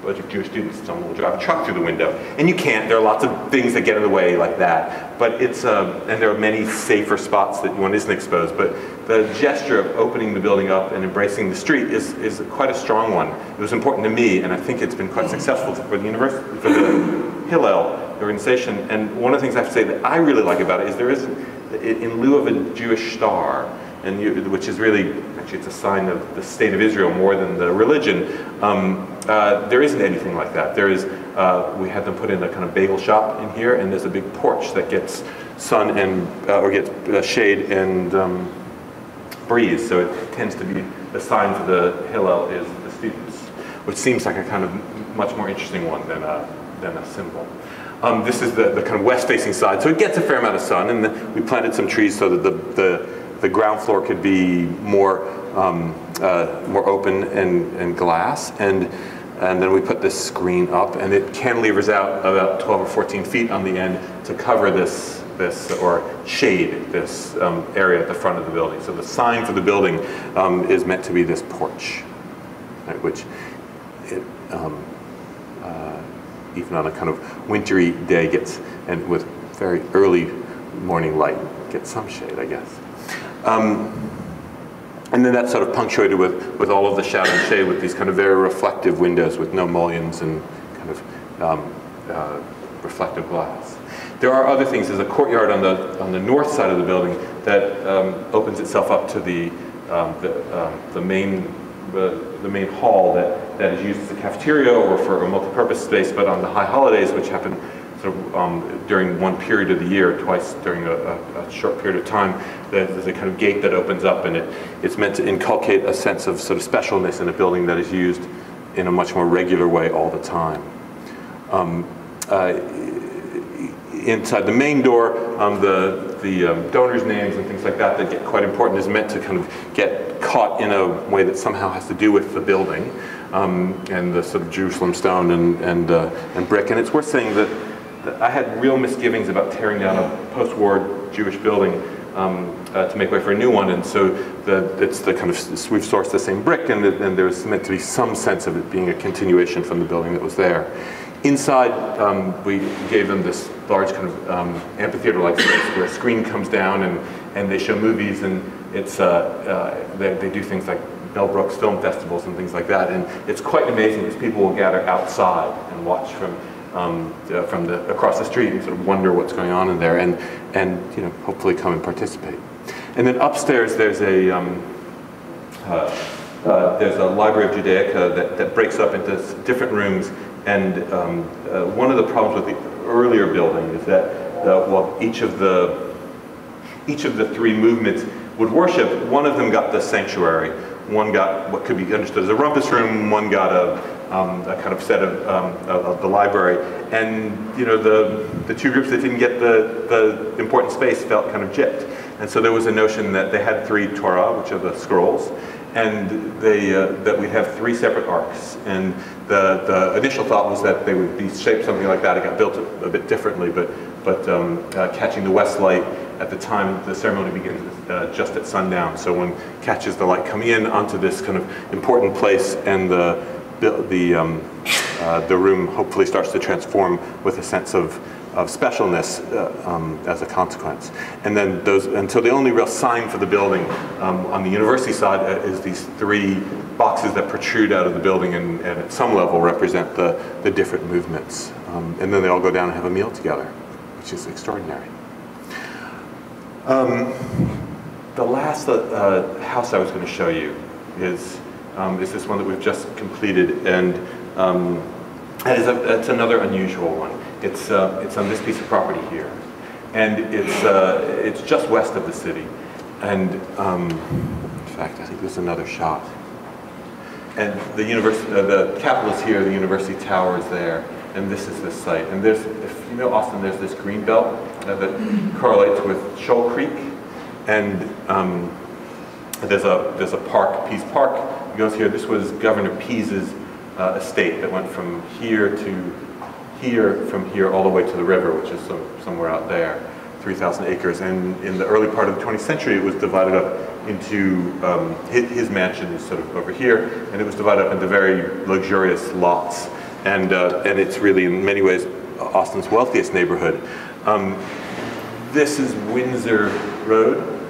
bunch of Jewish students. Someone will drive a truck through the window, and you can't. There are lots of things that get in the way like that. But it's and there are many safer spots that one isn't exposed. But the gesture of opening the building up and embracing the street is quite a strong one. It was important to me, and I think it's been quite successful for the university, for the Hillel organization. And one of the things I have to say that I really like about it is there is, in lieu of a Jewish star, which is really, actually it's a sign of the state of Israel more than the religion, there isn't anything like that. There is, we had them put in a kind of bagel shop in here, and there's a big porch that gets sun and, or gets shade and breeze, so it tends to be, the sign for the Hillel is the students, which seems like a kind of much more interesting one than a symbol. This is the kind of west-facing side, so it gets a fair amount of sun, and we planted some trees so that the ground floor could be more open and glass, and then we put this screen up, and it cantilevers out about 12 or 14 feet on the end to cover this or shade this area at the front of the building. So the sign for the building is meant to be this porch, right, which even on a kind of wintry day gets, and with very early morning light, gets some shade, I guess. And then that's sort of punctuated with all of the shadow and shade with these kind of very reflective windows with no mullions and kind of reflective glass. There are other things. There's a courtyard on the north side of the building that opens itself up to the main hall that is used as a cafeteria or for a multi-purpose space, but on the high holidays, which happen sort of during one period of the year, twice during a short period of time, there's a kind of gate that opens up, and it's meant to inculcate a sense of sort of specialness in a building that is used in a much more regular way all the time. Inside the main door, the donors' names and things like that get quite important is meant to kind of get caught in a way that somehow has to do with the building and the sort of Jerusalem stone and brick. And it's worth saying that I had real misgivings about tearing down a post-war Jewish building to make way for a new one, and so it's the kind of, we've sourced the same brick, and there's meant to be some sense of it being a continuation from the building that was there. Inside, we gave them this large kind of amphitheater-like space where a screen comes down and they show movies, and it's they do things like Mel Brooks film festivals and things like that, and it's quite amazing because people will gather outside and watch from across the street and sort of wonder what's going on in there, and hopefully come and participate. And then upstairs there's a library of Judaica that breaks up into different rooms. And one of the problems with the earlier building is that each of the three movements would worship. One of them got the sanctuary. One got what could be understood as a rumpus room. One got a kind of set of the library. And the two groups that didn't get the important space felt kind of gypped. And so there was a notion that they had three Torah, which are the scrolls, and that we'd have three separate arcs. And the initial thought was that they would be shaped something like that. It got built a bit differently, but catching the west light at the time the ceremony begins just at sundown. So one catches the light coming in onto this kind of important place, and the room hopefully starts to transform with a sense of specialness as a consequence. And then so the only real sign for the building on the university side is these three boxes that protrude out of the building and at some level represent the different movements. And then they all go down and have a meal together. which is extraordinary. The last house I was going to show you is this one that we've just completed, and it's another unusual one. It's on this piece of property here, and it's just west of the city. And in fact, I think there's another shot. And the Capitol is here, the University Tower is there, and this is the site. And there's, if you know Austin, there's this green belt that correlates with Shoal Creek, and there's a park, Pease Park, it goes here. This was Governor Pease's estate that went from here to here, from here all the way to the river, which is somewhere out there, 3,000 acres. And in the early part of the 20th century, it was divided up into, his mansion is sort of over here, and it was divided up into very luxurious lots. And it's really, in many ways, Austin's wealthiest neighborhood. This is Windsor Road,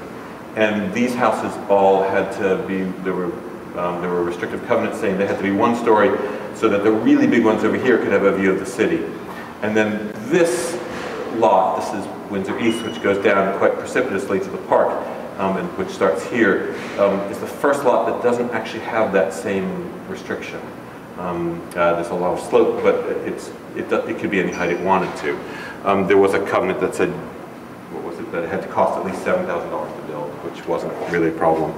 and these houses all had to be, there were restrictive covenants saying they had to be one story so that the really big ones over here could have a view of the city. And then this lot, this is Windsor East, which goes down quite precipitously to the park, and which starts here, is the first lot that doesn't actually have that same restriction. There's a lot of slope, but it could be any height it wanted to. There was a covenant that said, what was it, that it had to cost at least $7,000 to build, which wasn't really a problem.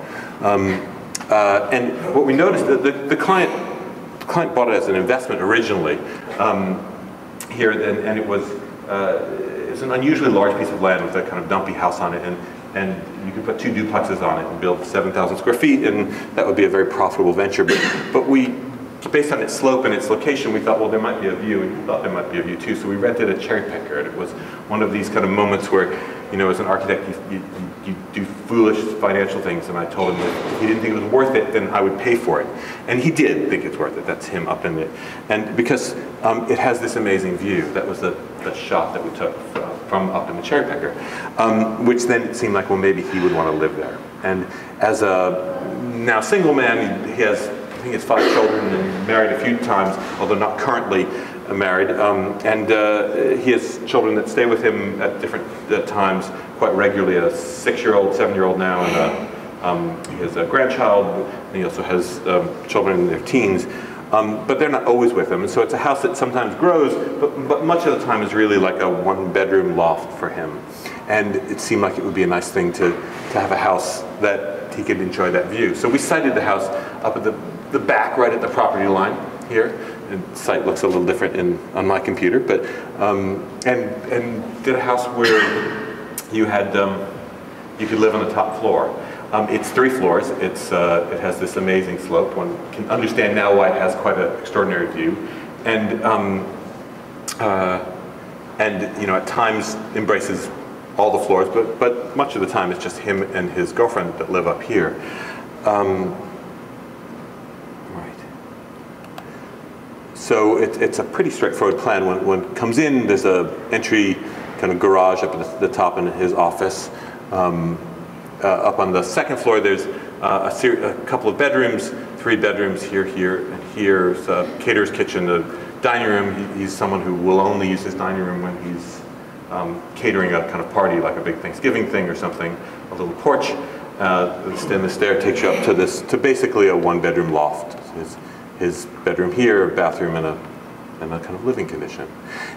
And what we noticed, the client bought it as an investment originally here, and it was it's an unusually large piece of land with a kind of dumpy house on it, and you could put 2 duplexes on it and build 7,000 square feet, and that would be a very profitable venture. But we, based on its slope and its location, we thought, well, there might be a view, and we thought there might be a view too, so we rented a cherry picker, and it was one of these kind of moments where, you know, as an architect, you do foolish financial things, and I told him that if he didn't think it was worth it, then I would pay for it. And he did think it's worth it. That's him up in it. And because it has this amazing view, that was the shot that we took from up in the cherry picker, which then it seemed like, well, maybe he would want to live there. And as a now single man, he has, I think he has 5 children and married a few times, although not currently married, and he has children that stay with him at different times quite regularly, a 6-year-old, 7-year-old now, and he has a grandchild, and he also has children in their teens, but they're not always with him, and so it's a house that sometimes grows, but much of the time is really like a 1-bedroom loft for him, and it seemed like it would be a nice thing to have a house that he could enjoy that view. So we sited the house up at the back, right at the property line here. The site looks a little different on my computer, but and did a house where you had you could live on the top floor. It's 3 floors. It has this amazing slope. One can understand now why it has quite an extraordinary view, and you know, at times embraces all the floors, but much of the time it's just him and his girlfriend that live up here. So it's a pretty straightforward plan. When one comes in, there's a entry kind of garage up at the top in his office. Up on the 2nd floor, there's a couple of bedrooms, 3 bedrooms here, and here. It's a caterer's kitchen, a dining room. He's someone who will only use his dining room when he's catering a kind of party, like a big Thanksgiving thing or something. A little porch. The stair takes you up to basically a 1-bedroom loft. His bedroom here, bathroom, and a kind of living condition.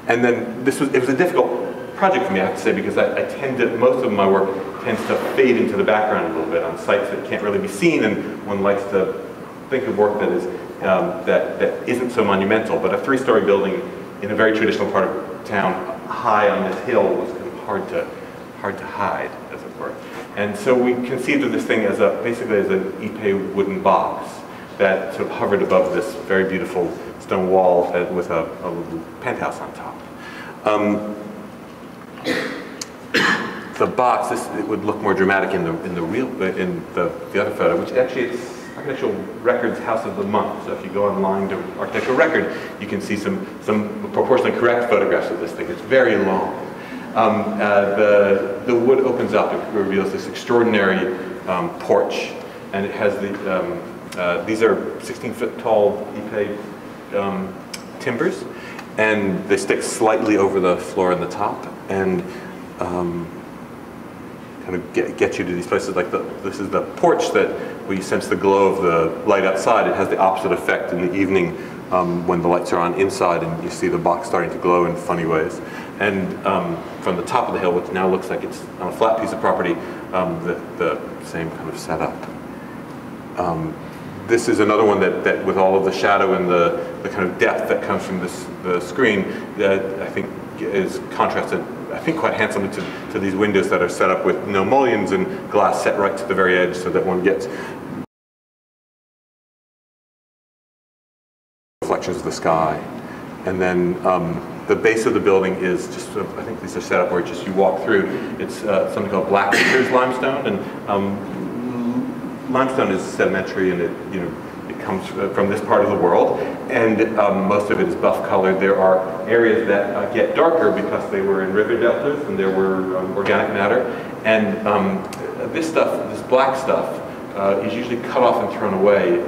And then it was a difficult project for me, I have to say, because I tend to, most of my work tends to fade into the background a little bit on sites that can't really be seen, and one likes to think of work that is that isn't so monumental. But a 3-story building in a very traditional part of town, high on this hill, was kind of hard to hide, as it were. And so we conceived of this thing as basically as an Ipe wooden box that sort of hovered above this very beautiful stone wall with a little penthouse on top. The box, it would look more dramatic in the other photo, which actually it's Architectural Records House of the Month. So if you go online to Architectural Record, you can see some proportionally correct photographs of this thing. It's very long. The wood opens up, it reveals this extraordinary porch, and it has these are 16-foot tall Ipe timbers, and they stick slightly over the floor on the top, and kind of get you to these places. Like this is the porch that where you sense the glow of the light outside. It has the opposite effect in the evening when the lights are on inside, and you see the box starting to glow in funny ways. And from the top of the hill, which now looks like it's on a flat piece of property, the same kind of setup. This is another one that with all of the shadow and the kind of depth that comes from the screen, that I think is contrasted, I think, quite handsomely to these windows that are set up with no mullions and glass set right to the very edge, so that one gets reflections of the sky. And then the base of the building is just, I think these are set up where just you walk through. It's something called black limestone, and limestone is sedimentary, and it comes from this part of the world, and most of it is buff colored. There are areas that get darker because they were in river deltas and there were organic matter, and this black stuff is usually cut off and thrown away.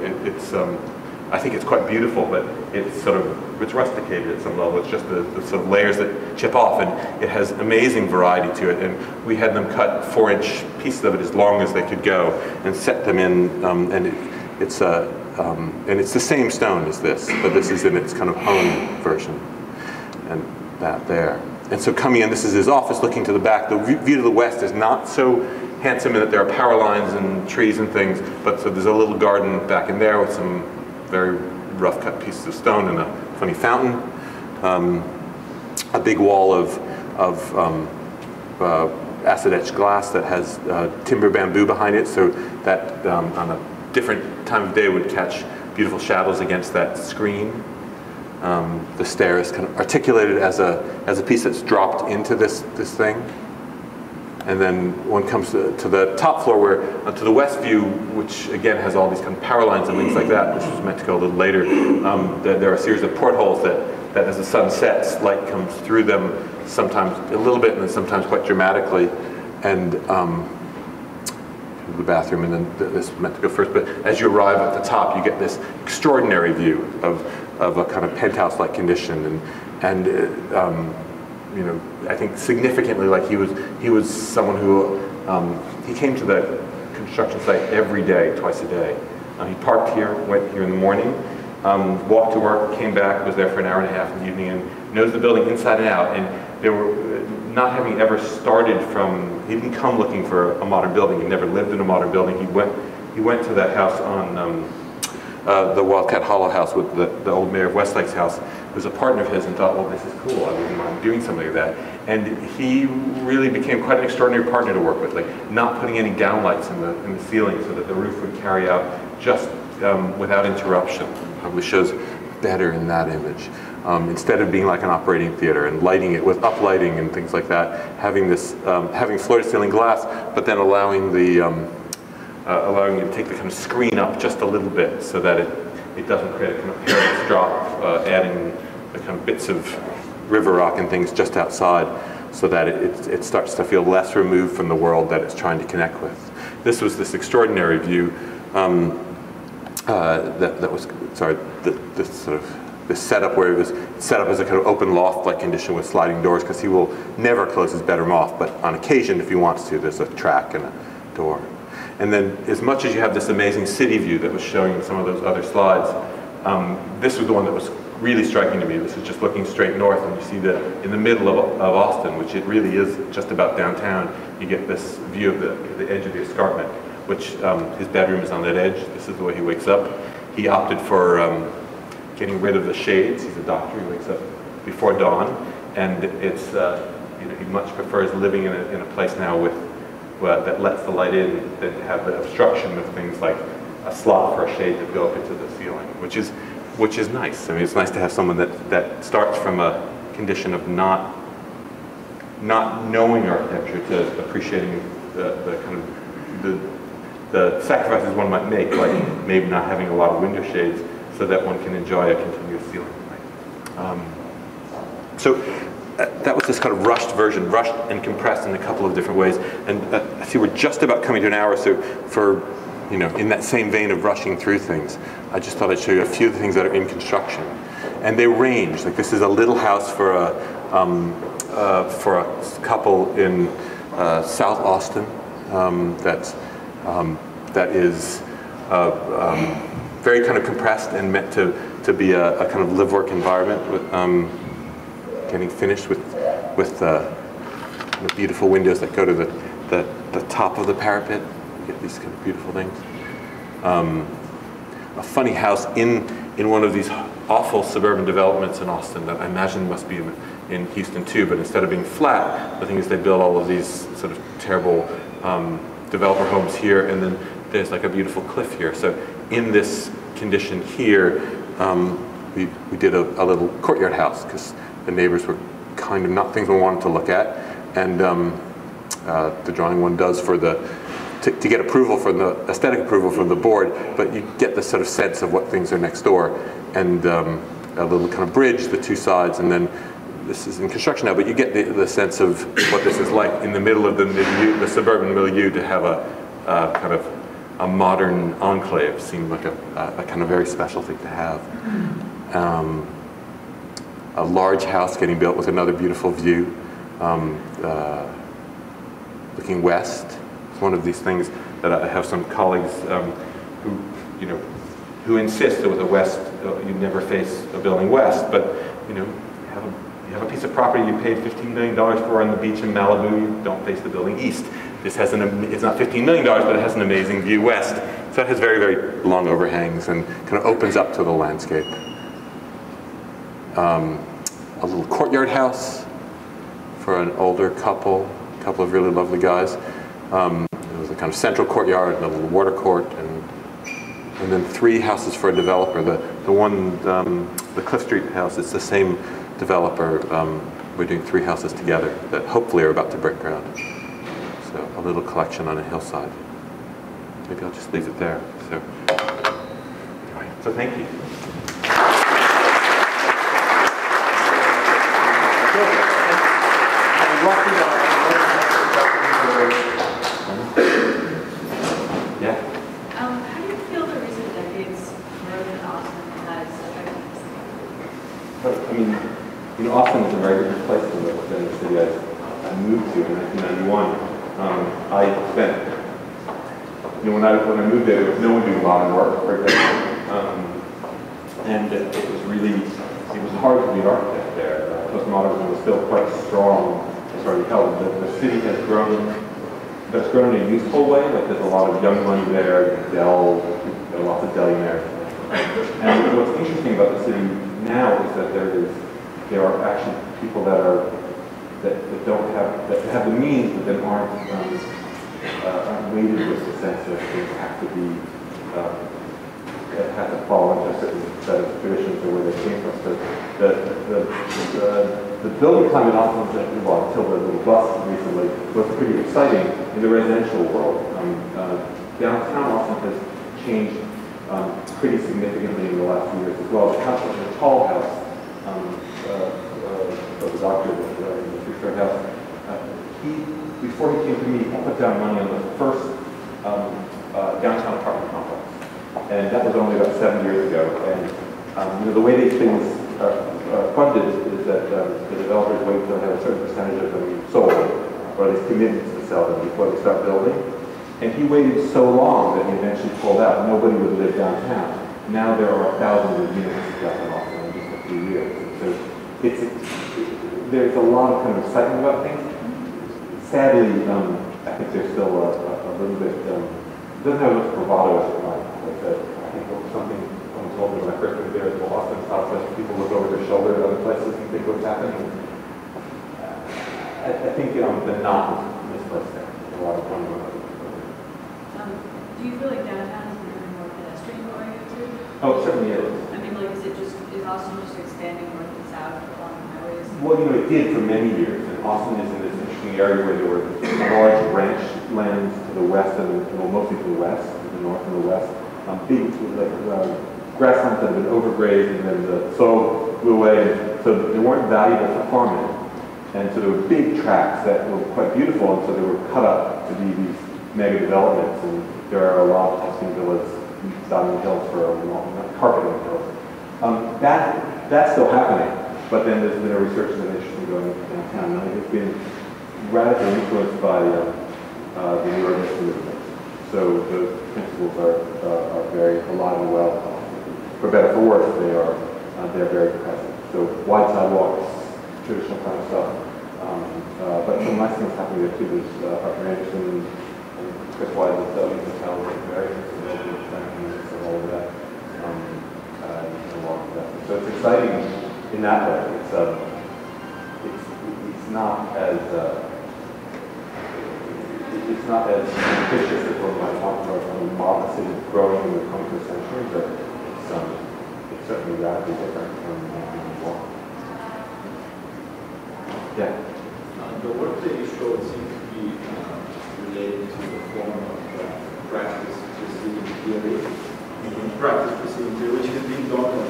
I think it's quite beautiful, but it's rusticated at some level. It's just the sort of layers that chip off, and it has amazing variety to it. And we had them cut 4-inch pieces of it as long as they could go, and set them in. And it's the same stone as this, but this is in its kind of hung version, and that there. And so coming in, this is his office looking to the back. The view to the west is not so handsome in that there are power lines and trees and things, but so there's a little garden back in there with some very rough cut pieces of stone and a funny fountain. A big wall of acid etched glass that has timber bamboo behind it, so that on a different time of day would catch beautiful shadows against that screen. The stair is kind of articulated as a piece that's dropped into this thing. And then one comes to the top floor, where to the west view, which again has all these kind of power lines and things like that, which was meant to go a little later. There are a series of portholes that as the sun sets, light comes through them, sometimes a little bit and then sometimes quite dramatically. And the bathroom, and then this is meant to go first. But as you arrive at the top, you get this extraordinary view of a kind of penthouse-like condition, and I think significantly, like he was someone who he came to the construction site every day, twice a day. He parked here, went here in the morning, walked to work, came back, was there for an hour and a half in the evening, and knows the building inside and out. And there were, not having ever started from, he didn't come looking for a modern building. He never lived in a modern building. He went to that house on the Wildcat Hollow house with the old mayor of Westlake's house, who was a partner of his, and thought, well, this is cool. I wouldn't mind doing something like that. And he really became quite an extraordinary partner to work with, like not putting any downlights in the ceiling so that the roof would carry out just without interruption. Probably shows better in that image. Instead of being like an operating theater and lighting it with uplighting and things like that, having this, having floor-to-ceiling glass, but then allowing allowing you to take the kind of screen up just a little bit so that it doesn't create a kind of perilous drop, adding the kind of bits of river rock and things just outside, so that it starts to feel less removed from the world that it's trying to connect with. This was this extraordinary view this setup where it was set up as a kind of open loft-like condition with sliding doors, because he will never close his bedroom off, but on occasion, if he wants to, there's a track and a door. And then, as much as you have this amazing city view that was showing in some of those other slides, this was the one that was really striking to me. This is just looking straight north, and you see that in the middle of Austin, which it really is just about downtown, you get this view of the edge of the escarpment, which his bedroom is on that edge. This is the way he wakes up. He opted for getting rid of the shades. He's a doctor. He wakes up before dawn, and it's he much prefers living in a place now with that lets the light in than to have the obstruction of things like a slot for a shade to go up into the ceiling, which is nice. I mean, it's nice to have someone that starts from a condition of not knowing architecture to appreciating the kind of the sacrifices one might make, like maybe not having a lot of window shades, so that one can enjoy a continuous ceiling light. That was this kind of rushed version, rushed and compressed in a couple of different ways. And I see we're just about coming to an hour, so for, in that same vein of rushing through things, I just thought I'd show you a few of the things that are in construction. and they range. Like this is a little house for a couple in South Austin that is very kind of compressed and meant to be a kind of live-work environment, with, getting finished with the beautiful windows that go to the top of the parapet. You get these kind of beautiful things. A funny house in one of these awful suburban developments in Austin that I imagine must be in Houston too, but instead of being flat, the thing is they build all of these sort of terrible developer homes here, and then there's like a beautiful cliff here. So in this condition here, we did a little courtyard house because the neighbors were kind of not things we wanted to look at, and the drawing one does for to get approval from the aesthetic approval from the board, but you get the sort of sense of what things are next door, and a little kind of bridge the two sides, and then this is in construction now, but you get the sense of what this is like in the middle of the suburban milieu, to have a kind of a modern enclave seemed like a kind of very special thing to have. A large house getting built with another beautiful view, looking west. It's one of these things that I have some colleagues who insist that with the west you never face a building west, but you have a piece of property you paid $15 million for on the beach in Malibu, you don't face the building east. This has it's not $15 million, but it has an amazing view west. So it has very, very long overhangs and kind of opens up to the landscape. A little courtyard house for an older couple, a couple of really lovely guys. It was a kind of central courtyard and a little water court, and then 3 houses for a developer. The one, the Cliff Street house, it's the same developer. We're doing 3 houses together that hopefully are about to break ground. So a little collection on a hillside. Maybe I'll just leave it there. So thank you. Yeah. How do you feel the recent decades growth in Austin has affected this? I mean, Austin is a very different place than the city I moved to in 1991. I spent, when I moved there was no one doing modern work, for example, and it was hard to be an architect there. Postmodernism was still quite strong. It's already held. The city has grown. That's grown in a useful way. Like there's a lot of young money there. Dell, there are lots of Dellionaires. And what's interesting about the city now is that there are actually people that have the means, but then aren't weighted with the sense that things have to be have to fall into a certain set of traditions or where they came from. So the building climate often, well, until the little bust recently, was pretty exciting in the residential world. Downtown Austin has changed pretty significantly in the last few years as well. The tall house of the doctor in the three-story house, before he came to me, he put down money on the first downtown apartment complex. And that was only about 7 years ago. And the way these things are funded is that the developers wait until they have a certain percentage of them sold, or at least committed to sell them before they start building. And he waited so long that he eventually pulled out. Nobody would live downtown. Now there are thousands of units downtown Austin in just a few years. So there's a lot of kind of excitement about things. Sadly, I think there's still a little bit, it doesn't have much bravado as it might. I think something someone told me when I first moved there is, well, Austin Southwest, people look over their shoulder at other places and think what's happening. I think the knot is misplaced there. A lot of fun. Do you feel like downtown is becoming more pedestrian oriented? Oh, it certainly is. I mean, like, is Austin just expanding north and south along highways? Well, it did for many years. And Austin is in this interesting area where there were large ranch lands to the west and mostly to the west, to the north and the west. Big, grasslands that had been overgrazed, and then the soil blew away, so they weren't valuable for farming. And so there were big tracts that were quite beautiful, and so they were cut up to be these mega developments. And there are a lot of Austin villas down in the hills for carpeting hills. that's still happening, but then there's been a research and interest going into downtown. And it's been radically influenced by the New Urbanism movement. So those principles are very alive and well. For better or for worse, they're very present. So wide sidewalks, traditional kind of stuff. But some nice things happening there too. There's Arthur Anderson and Chris Wise at W Hotel, very interesting, all of that. So it's exciting in that way. It's not as ambitious as one might want for a modern city growing in the 21st century, but it's certainly radically different from before. Yeah. The work that you showed seems to be related to the form of practice preceding theory. Practice preceding theory, which has been done in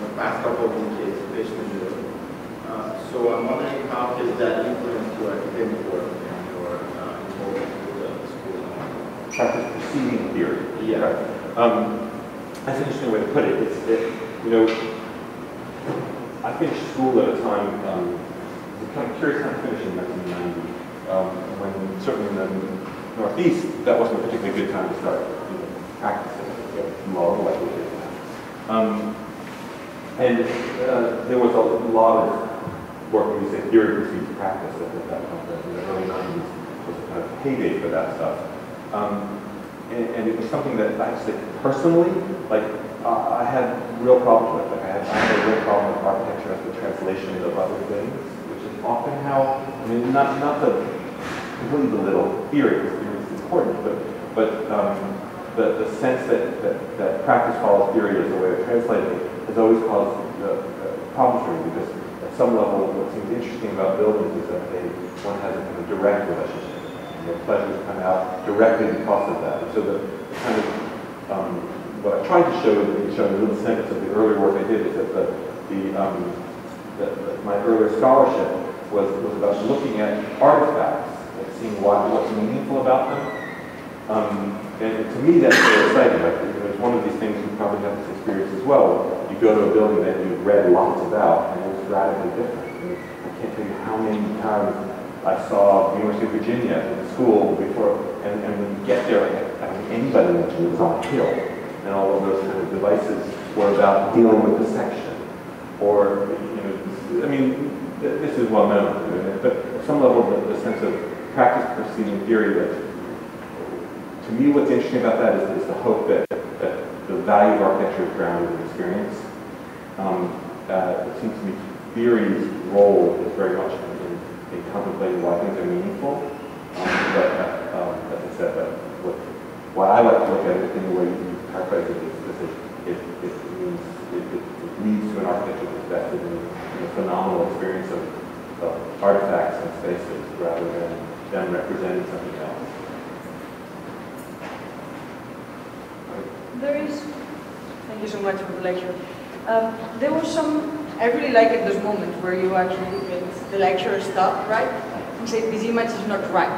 the past couple of decades, especially in so I'm wondering how has that influenced your academic work and your involvement with the school? Practice preceding theory. Yeah. That's an interesting way to put it. I finished school at a time, it was kind of curious time to finish in 1990, when certainly in the Northeast, that wasn't a particularly good time to start practicing law like we did now. And there was a lot of work, when you say theory precedes practice at that time. In the early 90s was a kind of heyday for that stuff. And it was something that actually personally, I had real problems with. I had a real problem with architecture as the translation of other things, which is often how, not to completely belittle theory, because theory is important, but the sense that practice follows theory as a way of translating it has always caused problems for me, because at some level, what seems interesting about buildings is that one has a kind of direct relationship. The pleasures come out directly because of that. And so the kind of what I tried to show, showing a little snippets of the earlier work I did, is that my earlier scholarship was about looking at artifacts and seeing what's meaningful about them. And to me, that's very exciting. It's one of these things you probably have this experience as well. You go to a building that you've read lots about, and it's radically different. I can't tell you how many times I saw University of Virginia in the school before, and when you get there, anybody mentioned it was on a hill, and all of those kind of devices were about dealing with the section. Or, this is well known, but at some level, the sense of practice preceding theory, that to me, what's interesting about that is the hope that the value of architecture is grounded in experience. It seems to me theory's role is very much in contemplating why things are meaningful. But as I said, what I like to look at it in the way you characterize it is it leads to an architecture that's vested in a phenomenal experience of artifacts and spaces rather than them representing something else. Thank you so much for the lecture. There was I really like it, those moments where you actually get the lecturer stop, right? And say, this image is not right.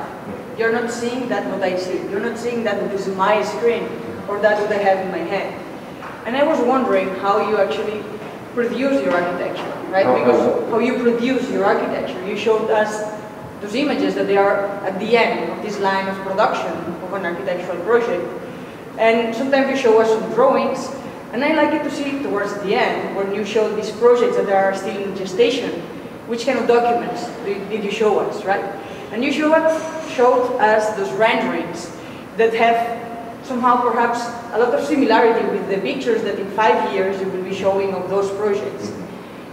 You're not seeing that what I see. You're not seeing that what is my screen, or that what I have in my head. And I was wondering how you actually produce your architecture, right? Because how you produce your architecture. You showed us those images that they are at the end of this line of production of an architectural project. And sometimes you show us some drawings, and I like it to see towards the end, when you show these projects that are still in gestation, which kind of documents did you show us, right? And you showed us those renderings that have somehow perhaps a lot of similarity with the pictures that in 5 years you will be showing of those projects.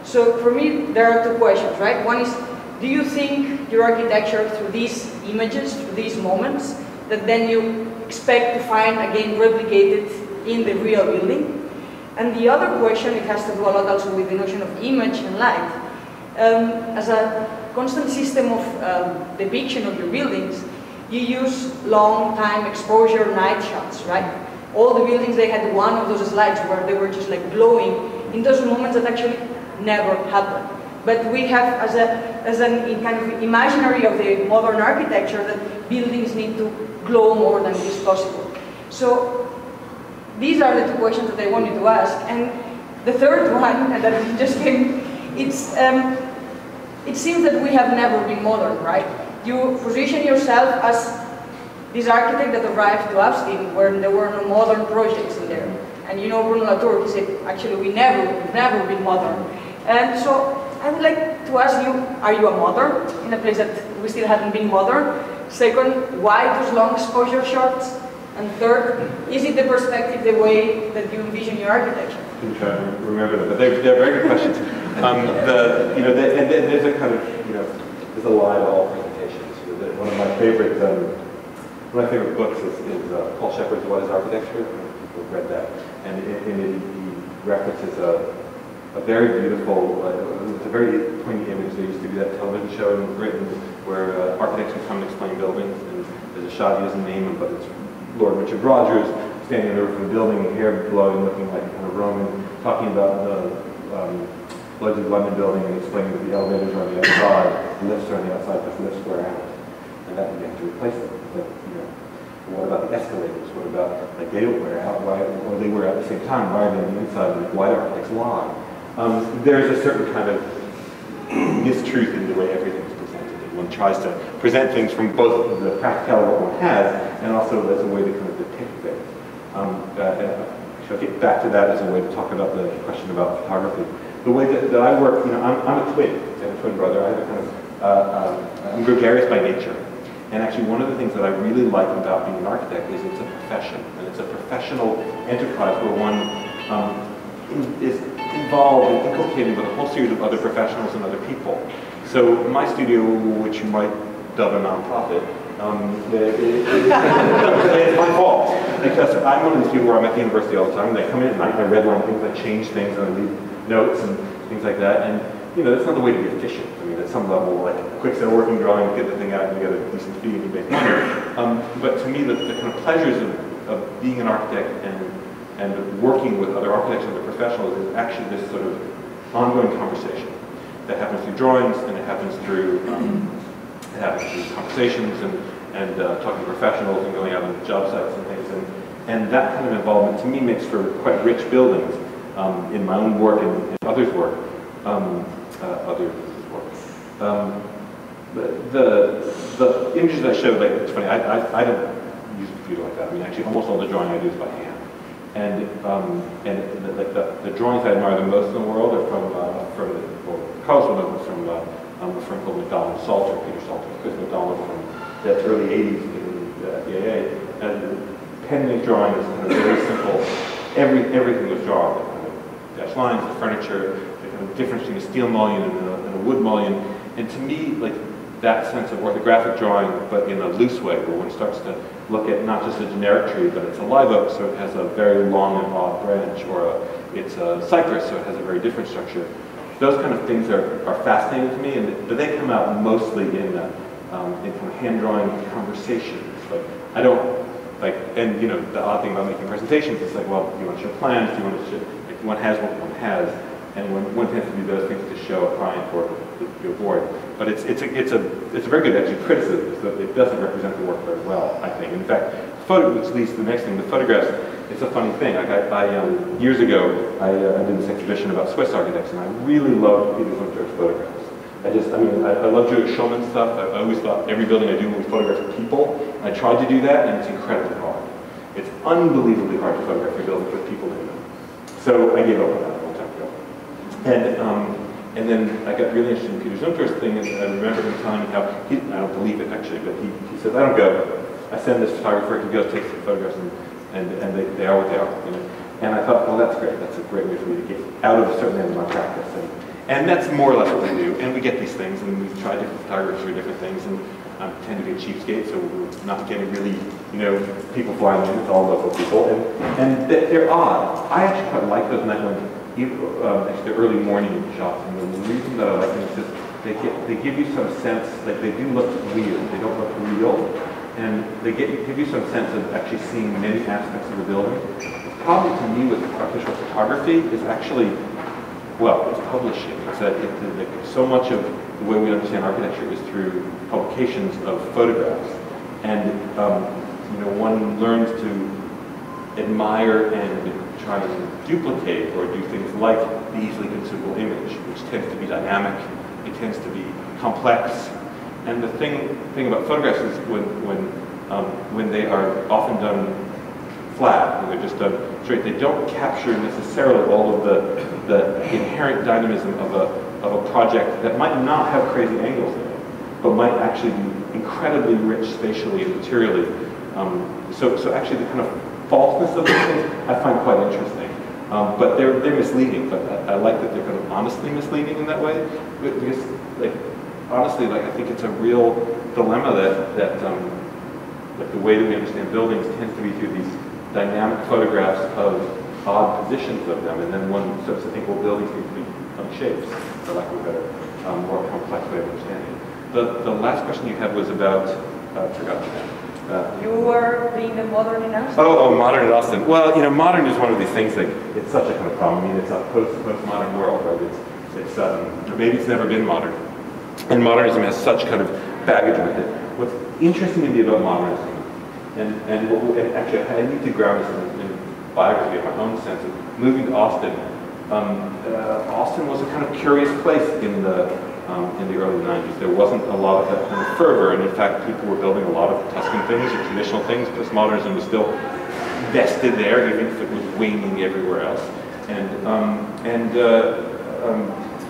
So for me, there are two questions, right? One is, do you think your architecture through these images, through these moments, that then you expect to find again replicated in the real building? And the other question, it has to do a lot also with the notion of image and light. As a constant system of depiction of your buildings, you use long time exposure night shots, right? All the buildings, they had one of those slides where they were just like glowing in those moments that actually never happened. But we have as an kind of imaginary of the modern architecture that buildings need to glow more than is possible. So these are the two questions that I wanted to ask. And the third one, and that just came, it's, it seems that we have never been modern, right? You position yourself as this architect that arrived to Austin where there were no modern projects in there. And you know, Bruno Latour, he said, actually, we've never been modern. And so I would like to ask you, are you a modern in a place that we still haven't been modern? Second, why those long exposure shots? And third, is it the perspective, the way that you envision your architecture? I'm trying to remember that, but they're very good questions. There's a kind of, there's a lie to all presentations. One of my favorite books is Paul Shepard's What is Architecture? People have read that, and he references a very beautiful, it's a very poignant image. There used to be that television show in Britain where architects would come and explain buildings, and there's a shot, he doesn't name him, but it's Lord Richard Rogers standing on the roof of a building, hair blowing, looking like a kind of Roman, talking about the Lloyd's of London building and explaining that the elevators are on the outside, the lifts are on the outside because lifts wear out, and that you have to replace them. But, what about the escalators? What about, like, they don't wear out, why, or they wear out at the same time, why are they on the inside, and why do architects lie? There's a certain kind of mistruth in the way everything's presented. And one tries to present things from both the practicality of what one has and also as a way to kind of depict things. I'll get back to that as a way to talk about the question about photography. The way that I work, I'm a twin. I have a twin brother. I have a kind of, I'm gregarious by nature. And actually one of the things that I really like about being an architect is it's a profession. And it's a professional enterprise where one is involved and inculcated with a whole series of other professionals and other people. So my studio, which you might dub a nonprofit, it's my fault. Because I'm one of these people where I'm at the university all the time, and I come in at night and I redline things, I change things, and I leave notes and things like that. And that's not the way to be efficient. I mean, at some level, like a quick set of working drawings, get the thing out, and you get a decent fee, and you make money. But to me, the kind of pleasures of being an architect and working with other architects and other professionals is actually this sort of ongoing conversation that happens through drawings, and it happens through conversations and talking to professionals and going out on job sites and things. And that kind of involvement to me makes for quite rich buildings in my own work and in others' work. The images I showed, like, it's funny, I don't use a computer like that. I mean, actually, almost all the drawing I do is by hand. And the drawings I admire the most in the world are from Carlos was from a firm called McDonald Salter, Peter Salter, Chris McDonald from the early 80s at the AA. And pen-based drawing is kind of very simple. Everything was drawn. The kind of dash lines, the furniture, the kind of difference between a steel mullion and a wood mullion. And to me, like, that sense of orthographic drawing, but in a loose way, where one starts to look at not just a generic tree, but it's a live oak, so it has a very long and odd branch, or it's a cypress, so it has a very different structure. Those kind of things are fascinating to me, but they come out mostly in kind of hand drawing conversations. Like, I don't like, and the odd thing about making presentations is like, well, do you want to show plans? Do you want to show? Like, one has what one has, and one tends to do those things to show a client or to avoid. But it's a very good actually criticism, is that it doesn't represent the work very well, I think. In fact, which leads to the next thing, the photographs. It's a funny thing. Like years ago, I did this exhibition about Swiss architects, and I really loved Peter Zumthor's photographs. I love Judith Schulman's stuff. I always thought every building I do will be photographs of people. I tried to do that, and it's incredibly hard. It's unbelievably hard to photograph your buildings with people in them. So I gave up on that a long time ago. And then I got really interested in Peter Zumthor's thing, and I remember him telling me how, I don't believe it actually, but he says, I don't go. I send this photographer, he goes, takes some photographs, and they are what they are. And I thought, well, that's great. That's a great way for me to get out of a certain end of my practice. And that's more or less what we do. And we get these things, and we try different photographers for different things, and I tend to be a cheapskate, so we're not getting really, people flying in. It's all local people, and they're odd. I actually quite like those night ones. Actually, the early morning shots, and the reason that I like them is because they give you some sense, like they do look weird, they don't look real, and they give you some sense of actually seeing many aspects of the building. The problem to me with architectural photography is actually, well, it's publishing. It's that so much of the way we understand architecture is through publications of photographs, and one learns to admire and try to duplicate or do things like the easily consumable image, which tends to be dynamic, it tends to be complex. And the thing about photographs is when they are often done flat, when they're just done straight, they don't capture necessarily all of the inherent dynamism of a project that might not have crazy angles in it, but might actually be incredibly rich spatially and materially. So actually the kind of falseness of these things I find quite interesting. But they're misleading, but I like that they're kind of honestly misleading in that way. Because, like, honestly, like, I think it's a real dilemma that like the way that we understand buildings tends to be through these dynamic photographs of odd positions of them, and then one starts to think, well, buildings need to be shapes, for lack of a better, more complex way of understanding it. The last question you had was about, I forgot that. You were being the modern in Austin? Oh, modern in Austin. Well, you know, modern is one of these things that it's such a kind of problem. I mean, it's a postmodern world, right? Maybe it's never been modern. And modernism has such kind of baggage with it. What's interesting to me about modernism, and actually I need to ground this in biography of my own sense of moving to Austin. Austin was a kind of curious place in the early 90s. There wasn't a lot of that kind of fervor, and in fact people were building a lot of Tuscan things or traditional things. Postmodernism was still vested there, even if it was waning everywhere else.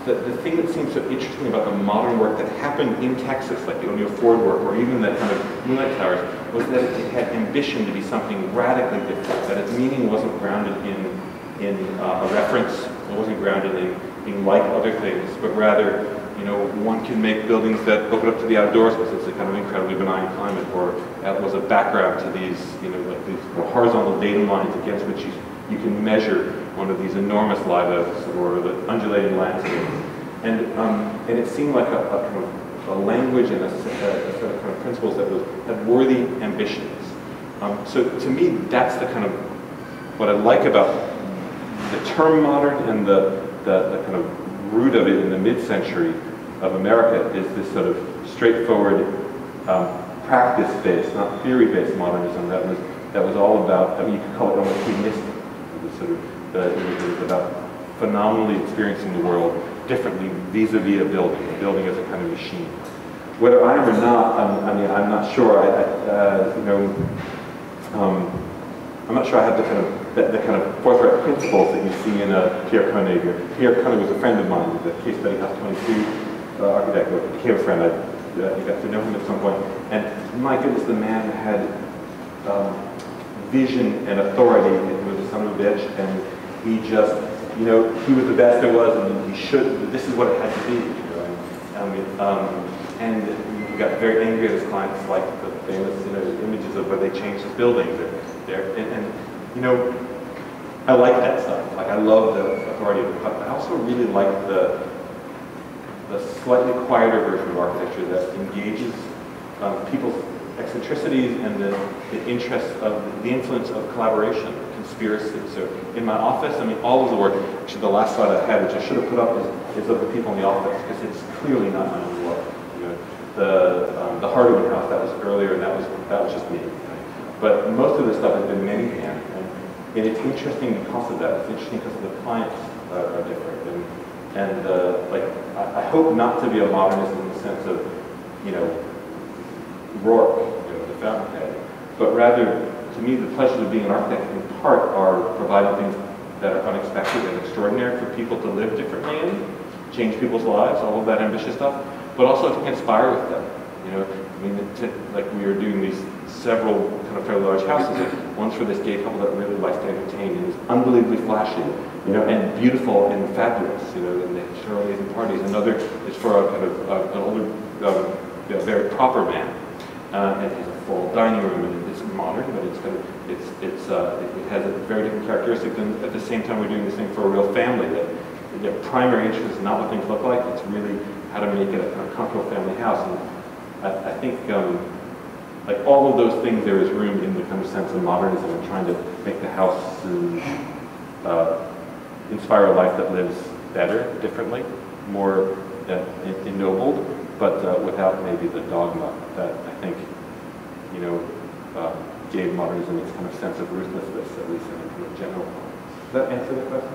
The thing that seems so interesting about the modern work that happened in Texas, like the O'Neill Ford work, or even that kind of Moonlight Towers, was that it had ambition to be something radically different, that its meaning wasn't grounded in a reference, it wasn't grounded in being like other things, but rather, you know, one can make buildings that open up to the outdoors because it's a kind of incredibly benign climate, or that was a background to these, you know, like these horizontal datum lines against which you can measure one of these enormous live oaks or the undulating landscapes. And it seemed like a kind of a language and a set of kind of principles that had worthy ambitions. So to me, that's the kind of, what I like about the term modern and the kind of root of it in the mid-century of America is this sort of straightforward practice-based, not theory-based modernism that was all about, I mean, you could call it almost humanistic. It was about phenomenally experiencing the world differently vis-a-vis a building as a kind of machine. Whether I am or not, I mean, I'm not sure. I'm not sure I have the kind of forthright principles that you see in Pierre Koenig. Pierre Koenig was a friend of mine, the Case Study House 22 architect, who became a friend. I got to know him at some point. And my goodness, the man had vision and authority. He was the son of a bitch, and he just, you know, he was the best there was, and he should. This is what it had to be, you know. And he got very angry at his clients, like the famous, you know, images of where they changed his buildings. And you know, I like that stuff. Like, I love the authority of it. But I also really like the slightly quieter version of architecture that engages people's eccentricities and the interests of the influence of collaboration, conspiracy. So in my office, I mean, all of the work, actually the last slide I had, which I should have put up, is of the people in the office, because it's clearly not my own work. You know, the Hardwood House, that was earlier, and that was just me. Right? But most of this stuff has been many-hand, and it's interesting because of that. It's interesting because the clients are different. And like, I hope not to be a modernist in the sense of, you know, Rourke, you know, the fountainhead, but rather, to me, the pleasures of being an architect in part are providing things that are unexpected and extraordinary for people to live differently in, change people's lives, all of that ambitious stuff, but also to conspire with them. You know, I mean, like we were doing these several kind of fairly large houses, and one's for this gay couple that really likes to entertain, and is unbelievably flashy, you know, and beautiful and fabulous, you know, and they show amazing parties. Another is for a kind of an older, you know, very proper man. And has a full dining room, and it's modern, but it's kind of, it has a very different characteristic. And at the same time, we're doing this thing for a real family. That their primary interest is not what things look like; it's really how to make it a kind of comfortable family house. And I think, like all of those things, there is room in the kind of sense of modernism and trying to make the house inspire a life that lives better, differently, more ennobled, but without maybe the dogma that I think, you know, gave modernism its kind of sense of ruthlessness, at least in a kind of general sense. Does that answer the question?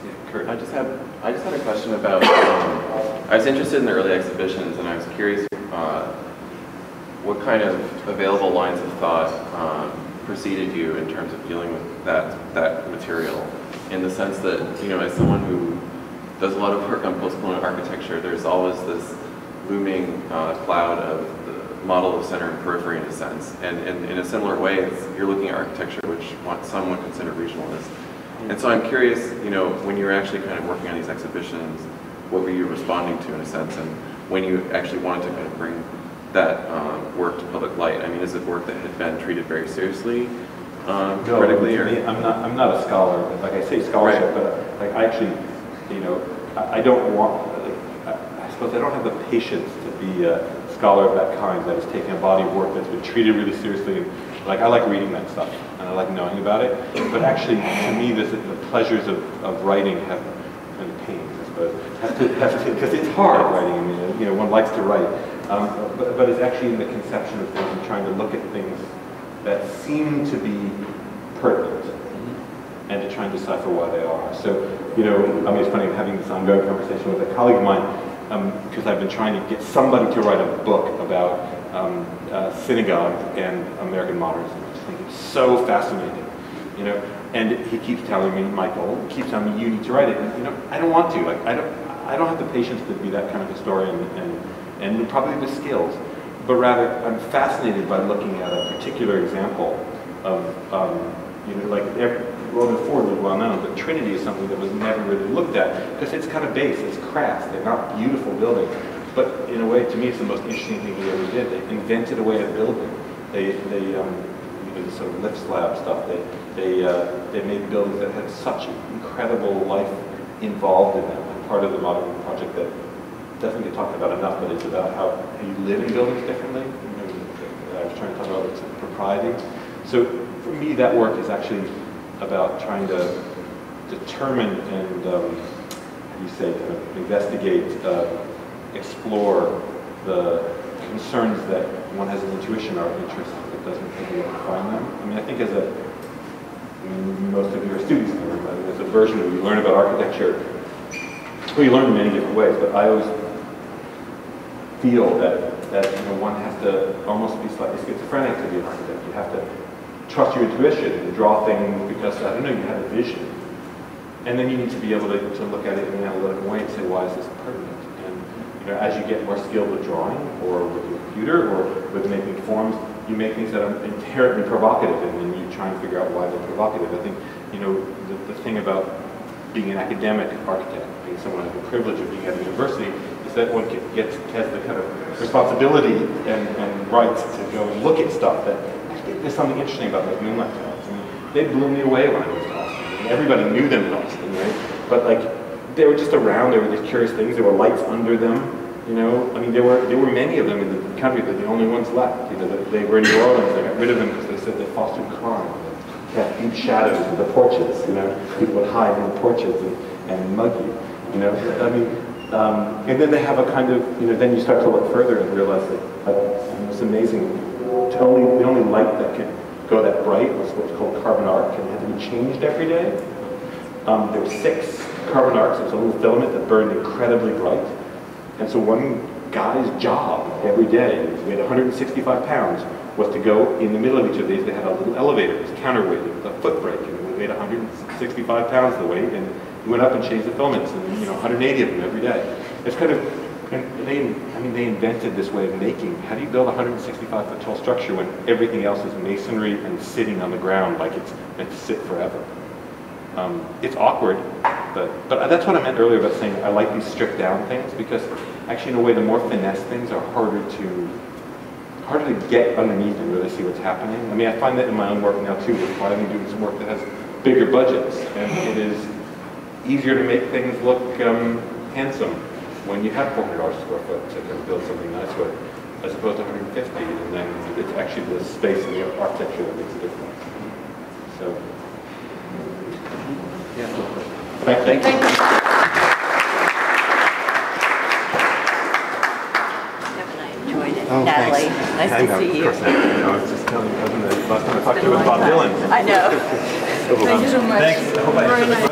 Yeah, Kurt, I just had a question about, I was interested in the early exhibitions, and I was curious what kind of available lines of thought preceded you in terms of dealing with that material, in the sense that, you know, as someone who does a lot of work on post-colonial architecture, there's always this looming cloud of the model of center and periphery, in a sense. And in a similar way, you're looking at architecture which some would consider regionalist. And so I'm curious, you know, when you were actually kind of working on these exhibitions, what were you responding to, in a sense, and when you actually wanted to kind of bring that work to public light? I mean, is it work that had been treated very seriously critically? No, or? I'm not a scholar. Like I say scholarship, right. But like I actually, you know, I don't want, like, I suppose I don't have the patience to be a scholar of that kind, that has taken a body of work that's been treated really seriously. And, like, I like reading that stuff, and I like knowing about it. But actually, to me, the pleasures of writing have, and pains, I suppose, because it's hard writing. I mean, you know, one likes to write. But it's actually in the conception of things and trying to look at things that seem to be pertinent and to try and decipher why they are. So, you know, I mean, it's funny, I'm having this ongoing conversation with a colleague of mine, because I've been trying to get somebody to write a book about synagogue and American modernism. I just think it's so fascinating, you know. And he keeps telling me, Michael, keeps telling me, you need to write it. And, you know, I don't want to. Like, I don't have the patience to be that kind of historian and probably the skills, but rather I'm fascinated by looking at a particular example of, you know, like Roman Ford was well known, but Trinity is something that was never really looked at because it's kind of base, it's crass, they're not beautiful buildings. But in a way, to me, it's the most interesting thing they ever did. They invented a way of building. They you know, the sort of lift slab stuff. They made buildings that had such incredible life involved in them. And part of the modern project that doesn't get talked about enough, but it's about how you live in buildings differently. You know, I was trying to talk about its propriety. So for me, that work is actually about trying to determine and, how do you say, kind of investigate, explore the concerns that one has an intuition or interest that doesn't really find them. I mean, I think most of you are students, there's a version where you learn about architecture. Well, you learn in many different ways, but I always feel that you know, one has to almost be slightly schizophrenic to be an architect. You have to trust your intuition and draw things because, I don't know, you have a vision. And then you need to be able to look at it in an analytical way and say, why is this pertinent? And you know, as you get more skilled with drawing or with your computer or with making forms, you make things that are inherently provocative, and then you try and figure out why they're provocative. I think, you know, the thing about being an academic architect, being someone who has the privilege of being at a university, is that one has the kind of responsibility and rights to go and look at stuff that there's something interesting about those moonlight tunnels. I mean, they blew me away when I was in Austin. I mean, everybody knew them in Austin, right? But like, they were just around. They were these curious things. There were lights under them. You know, I mean, there were many of them in the country. They're the only ones left. You know, they were in New Orleans. They got rid of them because they said they fostered crime. They had deep shadows in the porches. You know, people would hide in the porches and mug you. You know, I mean, and then they have a kind of, you know, then you start to look further and realize that, like, it's amazing. The only light that could go that bright was what's called carbon arc, and it had to be changed every day. There were 6 carbon arcs. It was a little filament that burned incredibly bright. And so one guy's job every day, he weighed 165 pounds, was to go in the middle of each of these. They had a little elevator, it was counterweighted with a foot brake, and it weighed 165 pounds the weight, and he went up and changed the filaments, and, you know, 180 of them every day. It's kind of, and they invented this way of making. How do you build a 165-foot tall structure when everything else is masonry and sitting on the ground like it's meant to sit forever? It's awkward, but that's what I meant earlier about saying I like these stripped down things, because actually, in a way, the more finesse things are harder to get underneath and really see what's happening. I mean, I find that in my own work now too. We're finally doing some work that has bigger budgets, and it is easier to make things look handsome when you have $400 a square foot to kind of build something nice with, as opposed to 150, and then it's actually the space and the architecture that makes a difference. So, yeah. Thank you. Definitely enjoyed it. Oh, Natalie, thanks. nice to see you. Of course, I was just telling you, last time I talked to you was Bob Dylan. I know. Thank you so much. Thanks. I hope I Very nice.